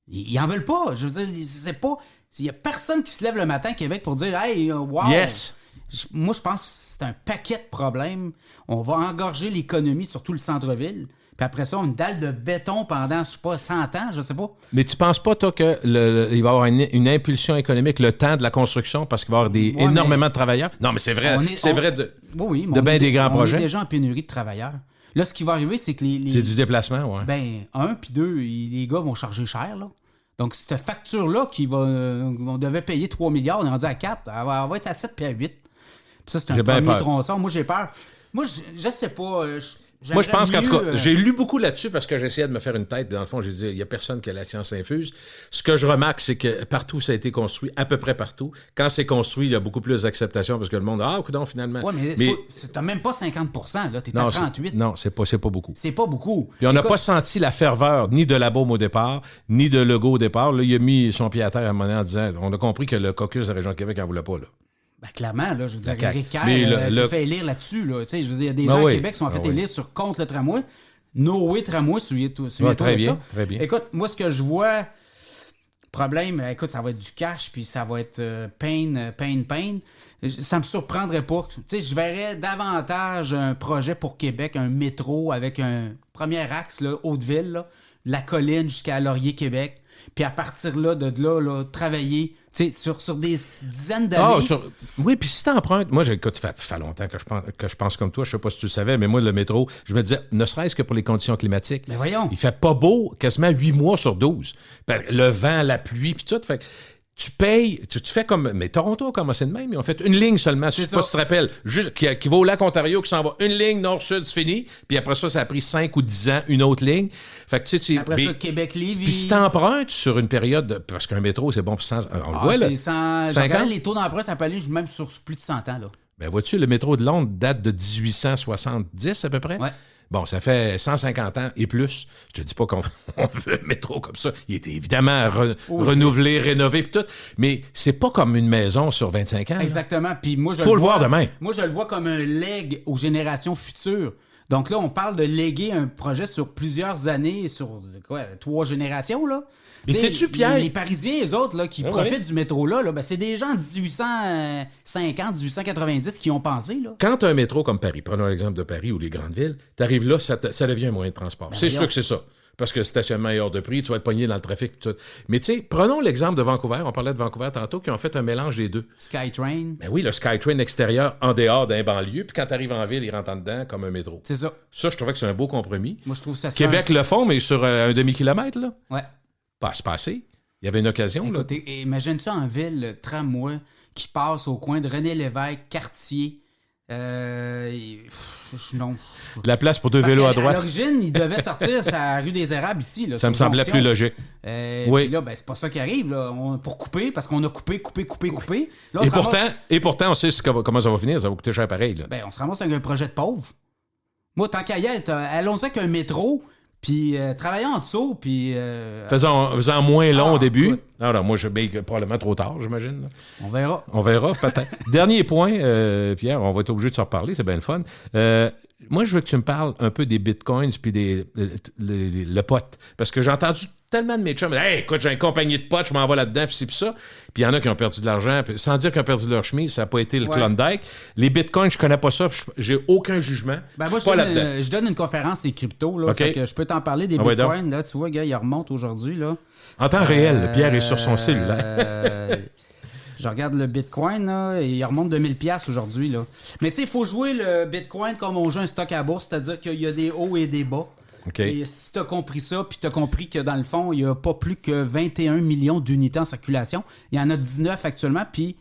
Speaker 3: Ils en veulent pas. Je veux dire, c'est pas... Il y a personne qui se lève le matin à Québec pour dire, hey, wow!
Speaker 2: Yes!
Speaker 3: Moi, je pense que c'est un paquet de problèmes. On va engorger l'économie sur tout le centre-ville. Puis après ça, une dalle de béton pendant, je sais pas, 100 ans, je sais pas.
Speaker 2: Mais tu penses pas, toi, qu'il va y avoir une impulsion économique le temps de la construction parce qu'il va y avoir énormément de travailleurs? Non, mais c'est vrai. C'est vrai de bien des grands projets.
Speaker 3: On est déjà en pénurie de travailleurs. Là, ce qui va arriver, c'est que
Speaker 2: c'est du déplacement, oui.
Speaker 3: Ben, 1 puis 2, les gars vont charger cher, là. Donc, cette facture-là on devait payer 3 milliards, on est rendu à 4, elle va être à 7 puis à 8. Puis ça, c'est un premier tronçon. Moi, j'ai peur. Moi, je sais pas...
Speaker 2: Moi, je pense qu'en tout cas, j'ai lu beaucoup là-dessus parce que j'essayais de me faire une tête. Dans le fond, j'ai dit, il n'y a personne qui a la science infuse. Ce que je remarque, c'est que partout ça a été construit, à peu près partout. Quand c'est construit, il y a beaucoup plus d'acceptation parce que le monde, coudonc, finalement.
Speaker 3: Oui, mais t'as même pas 50%, là. T'es à 38%.
Speaker 2: Non, c'est pas beaucoup.
Speaker 3: C'est pas beaucoup.
Speaker 2: Puis on n'a pas senti la ferveur ni de Labaume au départ, ni de Legault au départ. Là, il a mis son pied à terre à un moment en disant, on a compris que le caucus de la région de Québec n'en voulait pas, là.
Speaker 3: Ben, clairement, là, je veux dire, Éric Kerr s'est fait élire là-dessus. Là. Tu sais, je veux dire, il y a des gens à Québec qui sont fait élire sur contre le tramway. No way tramway, souviens-toi
Speaker 2: très bien,
Speaker 3: ça.
Speaker 2: très bien.
Speaker 3: Écoute, moi, ce que je vois, problème, écoute, ça va être du cash, puis ça va être pain. Ça me surprendrait pas. Tu sais, je verrais davantage un projet pour Québec, un métro avec un premier axe, là, Haute-Ville, là, de la colline jusqu'à Laurier-Québec. Puis à partir là, là, travailler sur des dizaines d'années.
Speaker 2: Oui, puis si t'empruntes... Moi, écoute, ça fait longtemps que je pense comme toi. Je sais pas si tu le savais, mais moi, le métro, je me disais, ne serait-ce que pour les conditions climatiques.
Speaker 3: Mais voyons.
Speaker 2: Il fait pas beau quasiment 8 mois sur 12. Le vent, la pluie, puis tout. Fait que tu payes... Tu fais comme... Mais Toronto a commencé de même. Ils ont fait une ligne seulement, je sais pas si tu te rappelles, juste, qui va au lac Ontario, qui s'en va une ligne nord-sud, c'est fini. Puis après ça a pris 5 ou 10 ans, une autre ligne. Fait que tu sais...
Speaker 3: Après ça, Québec-Lévis...
Speaker 2: Puis si t'empruntes sur une période... Parce qu'un métro, c'est bon pour 100... On le voit, là.
Speaker 3: 50 ans. Les taux d'emprunt, ça peut aller même sur plus de 100 ans, là.
Speaker 2: Ben vois-tu, le métro de Londres date de 1870 à peu près.
Speaker 3: Ouais.
Speaker 2: Bon, ça fait 150 ans et plus. Je te dis pas qu'on veut un métro comme ça. Il était évidemment renouvelé, rénové puis tout. Mais c'est pas comme une maison sur 25 ans.
Speaker 3: Exactement. Puis moi,
Speaker 2: faut le voir demain.
Speaker 3: Moi, je le vois comme un leg aux générations futures. Donc là, on parle de léguer un projet sur plusieurs années, sur 3 générations, là.
Speaker 2: Mais sais-tu, Pierre...
Speaker 3: Les Parisiens, eux autres, là, qui profitent du métro-là, ben, c'est des gens de 1850, 1890 qui ont pensé, là.
Speaker 2: Quand tu as un métro comme Paris, prenons l'exemple de Paris ou les grandes villes, tu arrives là, ça devient un moyen de transport. Ben, c'est sûr que c'est ça. Parce que le stationnement est hors de prix, tu vas être pogné dans le trafic. Tout. Mais tu sais, prenons l'exemple de Vancouver. On parlait de Vancouver tantôt, qui ont fait un mélange des deux.
Speaker 3: SkyTrain.
Speaker 2: Ben oui, le SkyTrain extérieur en dehors d'un banlieue, puis quand tu arrives en ville, il rentre en dedans comme un métro.
Speaker 3: C'est ça.
Speaker 2: Ça, je trouvais que c'est un beau compromis.
Speaker 3: Moi, je trouve ça...
Speaker 2: Québec le font, mais sur un demi-kilomètre, là.
Speaker 3: Ouais.
Speaker 2: Pas se passer. Il y avait une occasion,
Speaker 3: écoute,
Speaker 2: là.
Speaker 3: Imagine ça en ville, le tramway qui passe au coin de René Lévesque, Cartier, Non.
Speaker 2: De la place pour deux
Speaker 3: Parce
Speaker 2: vélos à
Speaker 3: À
Speaker 2: droite.
Speaker 3: l'origine, il devait sortir sur la rue des Érables ici. Là,
Speaker 2: Ça me semblait plus logique. Oui.
Speaker 3: Puis là, ben, c'est pas ça qui arrive. Là. Pour couper, parce qu'on a coupé. Là, on
Speaker 2: Et
Speaker 3: se ramasse-
Speaker 2: pourtant, on sait comment ça va finir. Ça va coûter cher pareil. Là.
Speaker 3: Ben, on se ramasse avec un projet de pauvre. Moi, tant qu'à y être, allons-y avec un métro, puis travaillons en dessous, puis...
Speaker 2: Faisant moins long au début.
Speaker 3: écoute.
Speaker 2: Alors, moi, je probablement trop tard, j'imagine. Là.
Speaker 3: On verra.
Speaker 2: Peut-être. Dernier point, Pierre, on va être obligé de se reparler, c'est bien le fun. Moi, je veux que tu me parles un peu des bitcoins puis le pot. Parce que j'ai entendu tellement de mes chums, hey, écoute, j'ai une compagnie de potes, je m'en vais là-dedans, puis c'est puis ça. Puis il y en a qui ont perdu de l'argent, puis sans dire qu'ils ont perdu leur chemise, ça n'a pas été le Klondike. Les bitcoins, je connais pas ça, j'ai aucun jugement.
Speaker 3: Ben moi,
Speaker 2: je suis pas là-dedans.
Speaker 3: je donne une conférence des cryptos, là, fait que je peux t'en parler des bitcoins. Là, tu vois, gars, il remonte aujourd'hui. Là.
Speaker 2: En temps réel, Pierre est sur son cellulaire.
Speaker 3: Je regarde le bitcoin, là, et il remonte de 1000$ aujourd'hui. Là. Mais tu sais, il faut jouer le bitcoin comme on joue un stock à bourse, c'est-à-dire qu'il y a des hauts et des bas.
Speaker 2: Okay.
Speaker 3: Et si tu as compris ça, puis tu as compris que dans le fond, il n'y a pas plus que 21 millions d'unités en circulation. Il y en a 19 actuellement, puis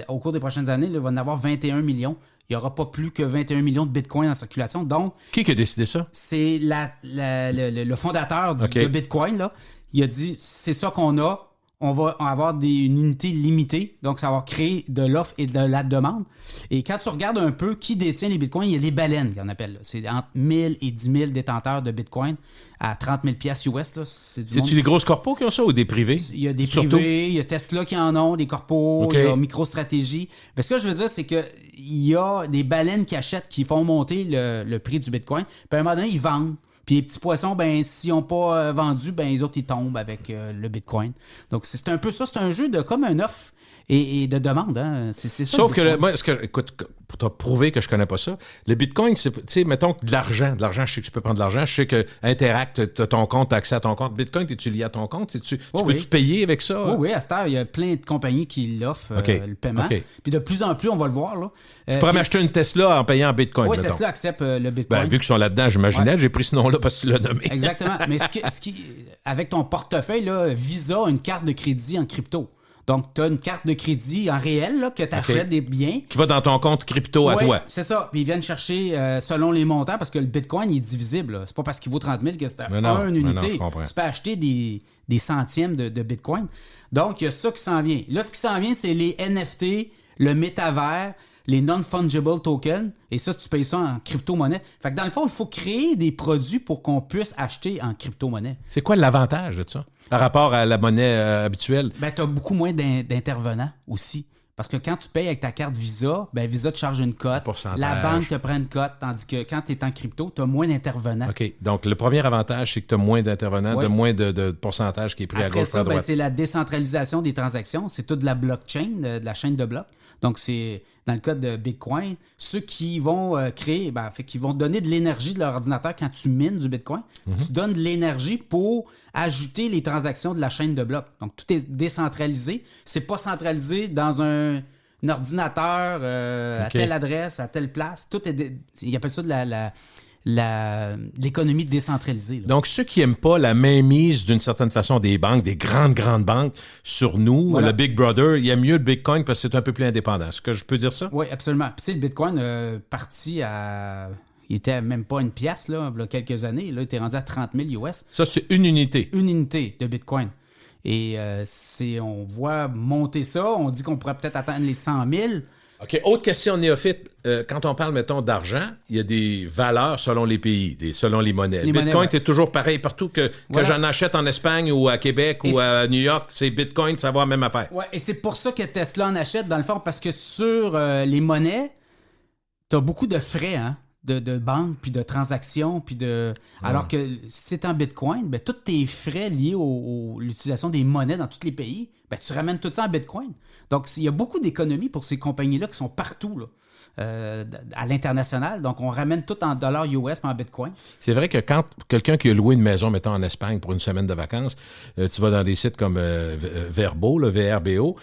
Speaker 3: au cours des prochaines années, là, il va y en avoir 21 millions. Il n'y aura pas plus que 21 millions de bitcoins en circulation. Donc,
Speaker 2: qui a décidé ça?
Speaker 3: C'est le fondateur de Bitcoin. Là. Il a dit, c'est ça qu'on a. On va avoir une unité limitée, donc ça va créer de l'offre et de la demande. Et quand tu regardes un peu qui détient les bitcoins, il y a des baleines qu'on appelle. Là. C'est entre 1000 et 10 000 détenteurs de bitcoin à 30 000$ US. Là.
Speaker 2: C'est-tu des grosses corpos qui ont ça ou des privés?
Speaker 3: Il y a des privés, il y a Tesla qui en ont, des corpos, il y a MicroStrategy. Mais ce que je veux dire, c'est qu'il y a des baleines qui achètent, qui font monter le prix du bitcoin. Puis à un moment donné, ils vendent. Puis les petits poissons, ben s'ils n'ont pas vendu, ben les autres, ils tombent avec le bitcoin. Donc, c'est un peu ça. C'est un jeu de comme un offre et de demande. Hein. C'est ça.
Speaker 2: Sauf que, moi, écoute, pour te prouver que je connais pas ça, le bitcoin, c'est, tu sais, mettons de l'argent. De l'argent, je sais que tu peux prendre de l'argent. Je sais que Interact, tu as ton compte, tu as accès à ton compte. Bitcoin, es-tu lié à ton compte? Tu peux-tu payer avec ça?
Speaker 3: Oui, à cette heure, il y a plein de compagnies qui l'offrent, le paiement. Puis de plus en plus, on va le voir. Là.
Speaker 2: Je pourrais m'acheter une Tesla en payant en bitcoin.
Speaker 3: Oui, Tesla accepte le bitcoin.
Speaker 2: Ben, vu qu'ils sont là-dedans, j'imaginais, j'ai pris ce nom-là parce que tu l'as nommé.
Speaker 3: Exactement. Mais avec ton portefeuille, là, Visa a une carte de crédit en crypto. Donc, tu as une carte de crédit en réel là, que tu achètes des biens.
Speaker 2: Qui va dans ton compte crypto à toi.
Speaker 3: C'est ça. Puis ils viennent chercher selon les montants parce que le bitcoin il est divisible. Là. C'est pas parce qu'il vaut 30 000 que c'est une unité. Tu peux acheter des centièmes de bitcoin. Donc, il y a ça qui s'en vient. Là, ce qui s'en vient, c'est les NFT, le métavers, les non-fungible tokens. Et ça, tu payes ça en crypto-monnaie. Fait que dans le fond, il faut créer des produits pour qu'on puisse acheter en crypto-monnaie.
Speaker 2: C'est quoi l'avantage de ça par rapport à la monnaie habituelle?
Speaker 3: Ben, tu as beaucoup moins d'intervenants aussi. Parce que quand tu payes avec ta carte Visa, ben Visa te charge une cote. La banque te prend une cote. Tandis que quand tu es en crypto, tu as moins d'intervenants.
Speaker 2: OK. Donc, le premier avantage, c'est que tu as moins d'intervenants, de moins de pourcentage qui est pris à gauche ou à droite.
Speaker 3: Ben, c'est la décentralisation des transactions. C'est toute de la blockchain, de la chaîne de blocs. Donc, c'est dans le cas de Bitcoin, ceux qui vont créer, qui vont donner de l'énergie de leur ordinateur quand tu mines du Bitcoin. Tu donnes de l'énergie pour ajouter les transactions de la chaîne de blocs. Donc, tout est décentralisé. C'est pas centralisé dans un ordinateur à telle adresse, à telle place. Tout est... Ils appellent ça de l'économie décentralisée. Là.
Speaker 2: Donc, ceux qui n'aiment pas la mainmise, d'une certaine façon, des banques, des grandes banques sur nous, le Big Brother, il y a mieux le Bitcoin parce que c'est un peu plus indépendant. Est-ce que je peux dire ça?
Speaker 3: Oui, absolument. Puis, le Bitcoin parti à... Il était même pas une pièce, là, il y a quelques années. Là, il était rendu à 30 000 US.
Speaker 2: Ça, c'est une unité.
Speaker 3: Une unité de Bitcoin. Et on voit monter ça. On dit qu'on pourrait peut-être atteindre les 100 000.
Speaker 2: OK. Autre question néophyte. Quand on parle, mettons, d'argent, il y a des valeurs selon les pays, selon les monnaies. Le Bitcoin, c'est toujours pareil partout que j'en achète en Espagne ou à Québec ou à New York. C'est Bitcoin, ça va la même affaire.
Speaker 3: Oui, et c'est pour ça que Tesla en achète, dans le fond, parce que sur les monnaies, tu as beaucoup de frais, hein? De banque, puis de transactions, puis de... Alors que si c'est en Bitcoin, ben, tous tes frais liés à l'utilisation des monnaies dans tous les pays, ben, tu ramènes tout ça en Bitcoin. Donc, il y a beaucoup d'économies pour ces compagnies-là qui sont partout, là. À l'international. Donc, on ramène tout en dollars US mais en Bitcoin.
Speaker 2: C'est vrai que quand quelqu'un qui a loué une maison, mettons en Espagne pour une semaine de vacances, tu vas dans des sites comme Verbo, le VRBO,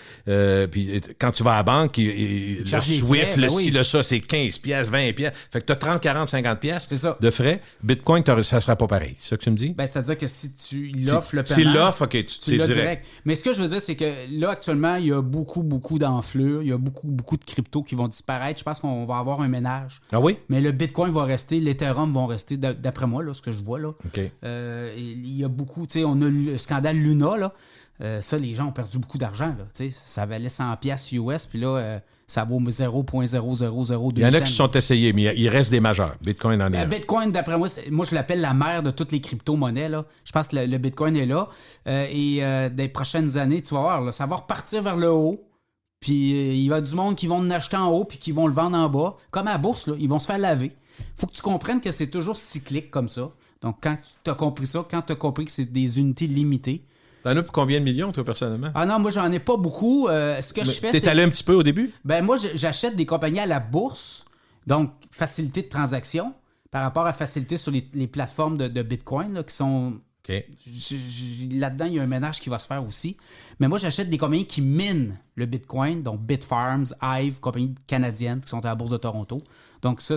Speaker 2: puis quand tu vas à la banque, le Swift, frais, le ça, c'est 15 pièces, 20 pièces. Fait que tu as 30, 40, 50 pièces de frais. Bitcoin, ça sera pas pareil. C'est ça que tu me dis?
Speaker 3: Ben, c'est-à-dire que si tu l'offres le paiement...
Speaker 2: Si l'offre, OK, c'est
Speaker 3: direct. Mais ce que je veux dire, c'est c'est que là, actuellement, il y a beaucoup d'enflures. Il y a beaucoup de cryptos qui vont disparaître. Je pense qu'on va avoir un ménage.
Speaker 2: Ah oui?
Speaker 3: Mais le Bitcoin va rester, l'Ethereum vont rester, d'après moi, là, ce que je vois. Là.
Speaker 2: OK.
Speaker 3: Il y a beaucoup, tu sais, on a le scandale Luna, là. Ça, les gens ont perdu beaucoup d'argent. Là, ça valait 100$ US, puis là, ça vaut 0,0002.
Speaker 2: Il y en a qui se sont essayés, mais il reste des majeurs. Bitcoin en est un.
Speaker 3: Bitcoin, d'après moi, moi, je l'appelle la mère de toutes les crypto-monnaies. Là. Je pense que le Bitcoin est là. Des prochaines années, tu vas voir, là, ça va repartir vers le haut. Puis il y a du monde qui vont en acheter en haut puis qui vont le vendre en bas. Comme à la bourse, là, ils vont se faire laver. Faut que tu comprennes que c'est toujours cyclique comme ça. Donc, quand tu as compris ça, quand tu as compris que c'est des unités limitées.
Speaker 2: T'en as pour combien de millions, toi, personnellement?
Speaker 3: Ah non, moi, j'en ai pas beaucoup. Ce que je fais,
Speaker 2: T'es allé un petit peu au début?
Speaker 3: Ben moi, j'achète des compagnies à la bourse, donc facilité de transaction, par rapport à facilité sur les plateformes de Bitcoin, là, qui sont...
Speaker 2: OK.
Speaker 3: Là-dedans, il y a un ménage qui va se faire aussi. Mais moi, j'achète des compagnies qui minent le Bitcoin, donc Bitfarms, Hive, compagnies canadiennes qui sont à la bourse de Toronto. Donc ça,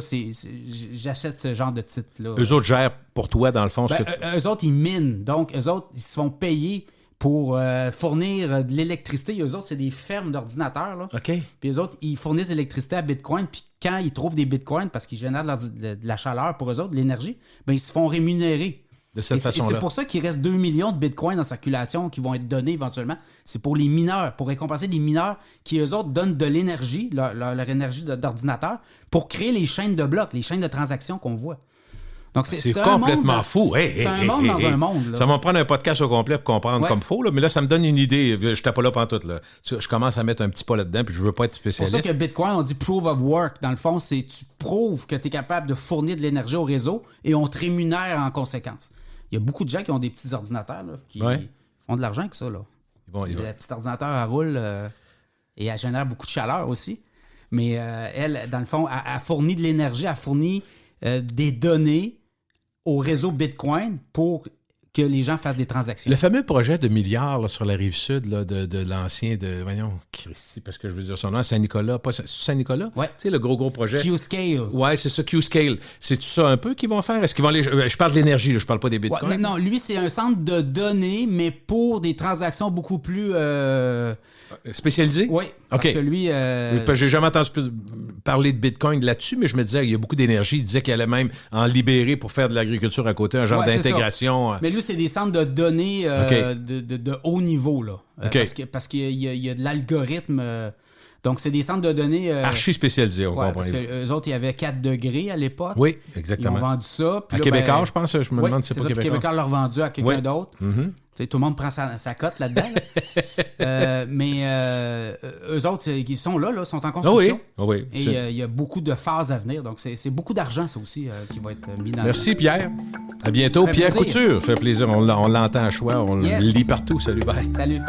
Speaker 3: j'achète ce genre de titres-là.
Speaker 2: Eux autres gèrent pour toi, dans le fond,
Speaker 3: eux autres, ils minent. Donc, eux autres, ils se font payer pour fournir de l'électricité. Eux autres, c'est des fermes d'ordinateurs. Là.
Speaker 2: OK.
Speaker 3: Puis eux autres, ils fournissent de l'électricité à Bitcoin. Puis quand ils trouvent des Bitcoins, parce qu'ils génèrent de la chaleur pour eux autres, de l'énergie, ben ils se font rémunérer.
Speaker 2: De cette façon-là.
Speaker 3: C'est pour ça qu'il reste 2 millions de bitcoins en circulation qui vont être donnés éventuellement. C'est pour les mineurs, pour récompenser les mineurs qui, eux autres, donnent de l'énergie, leur énergie d'ordinateur, pour créer les chaînes de blocs, les chaînes de transactions qu'on voit. Donc,
Speaker 2: c'est complètement fou.
Speaker 3: C'est un monde dans un monde. Là.
Speaker 2: Ça va me prendre un podcast au complet pour comprendre comme faux, là, mais là, ça me donne une idée. Je n'étais pas là pantoute. Là. Je commence à mettre un petit pas là-dedans, puis je veux pas être spécialiste.
Speaker 3: C'est pour ça que Bitcoin, on dit proof of work. Dans le fond, c'est tu prouves que tu es capable de fournir de l'énergie au réseau et on te rémunère en conséquence. Il y a beaucoup de gens qui ont des petits ordinateurs là, qui font de l'argent avec ça. Là.
Speaker 2: Bon,
Speaker 3: le petit ordinateur, elle roule et elle génère beaucoup de chaleur aussi. Mais elle, dans le fond, elle fournit de l'énergie, elle fournit des données au réseau Bitcoin pour que les gens fassent des transactions.
Speaker 2: Le fameux projet de milliards là, sur la rive sud là, de l'ancien, voyons, Christy, parce que je veux dire son nom, Saint-Nicolas, pas Saint-Nicolas?
Speaker 3: Oui.
Speaker 2: Tu sais, le gros projet.
Speaker 3: Q-Scale.
Speaker 2: Oui, c'est ça, Q-Scale. C'est-tu ça un peu qu'ils vont faire? Est-ce qu'ils vont aller... Je parle de l'énergie, là, je parle pas des bitcoins.
Speaker 3: Ouais, non, lui, c'est un centre de données, mais pour des transactions beaucoup plus...
Speaker 2: Spécialisé?
Speaker 3: Oui, parce que lui...
Speaker 2: J'ai jamais entendu parler de Bitcoin là-dessus, mais je me disais qu'il y a beaucoup d'énergie. Il disait qu'il allait même en libérer pour faire de l'agriculture à côté, un genre d'intégration.
Speaker 3: Mais lui, c'est des centres de données de haut niveau, là. Parce qu'il y a de l'algorithme... donc, c'est des centres de données...
Speaker 2: archi spécialisés, on comprend.
Speaker 3: Parce qu'eux autres, il y avait 4 degrés à l'époque.
Speaker 2: Oui, exactement.
Speaker 3: Ils ont vendu ça.
Speaker 2: À Québécois, je pense. Je me demande si c'est pas Québécois.
Speaker 3: Québécois l'a revendu à quelqu'un d'autre. Mm-hmm. Tout le monde prend sa cote là-dedans. Là. Mais eux autres, ils sont là, sont en construction.
Speaker 2: Oui.
Speaker 3: Et il y a beaucoup de phases à venir. Donc, c'est beaucoup d'argent, ça aussi, qui va être mis dans
Speaker 2: Merci, Pierre. À bientôt. Pierre Couture. Ça fait plaisir. On l'entend à choix. On le lit partout. Salut, bye.
Speaker 3: Salut.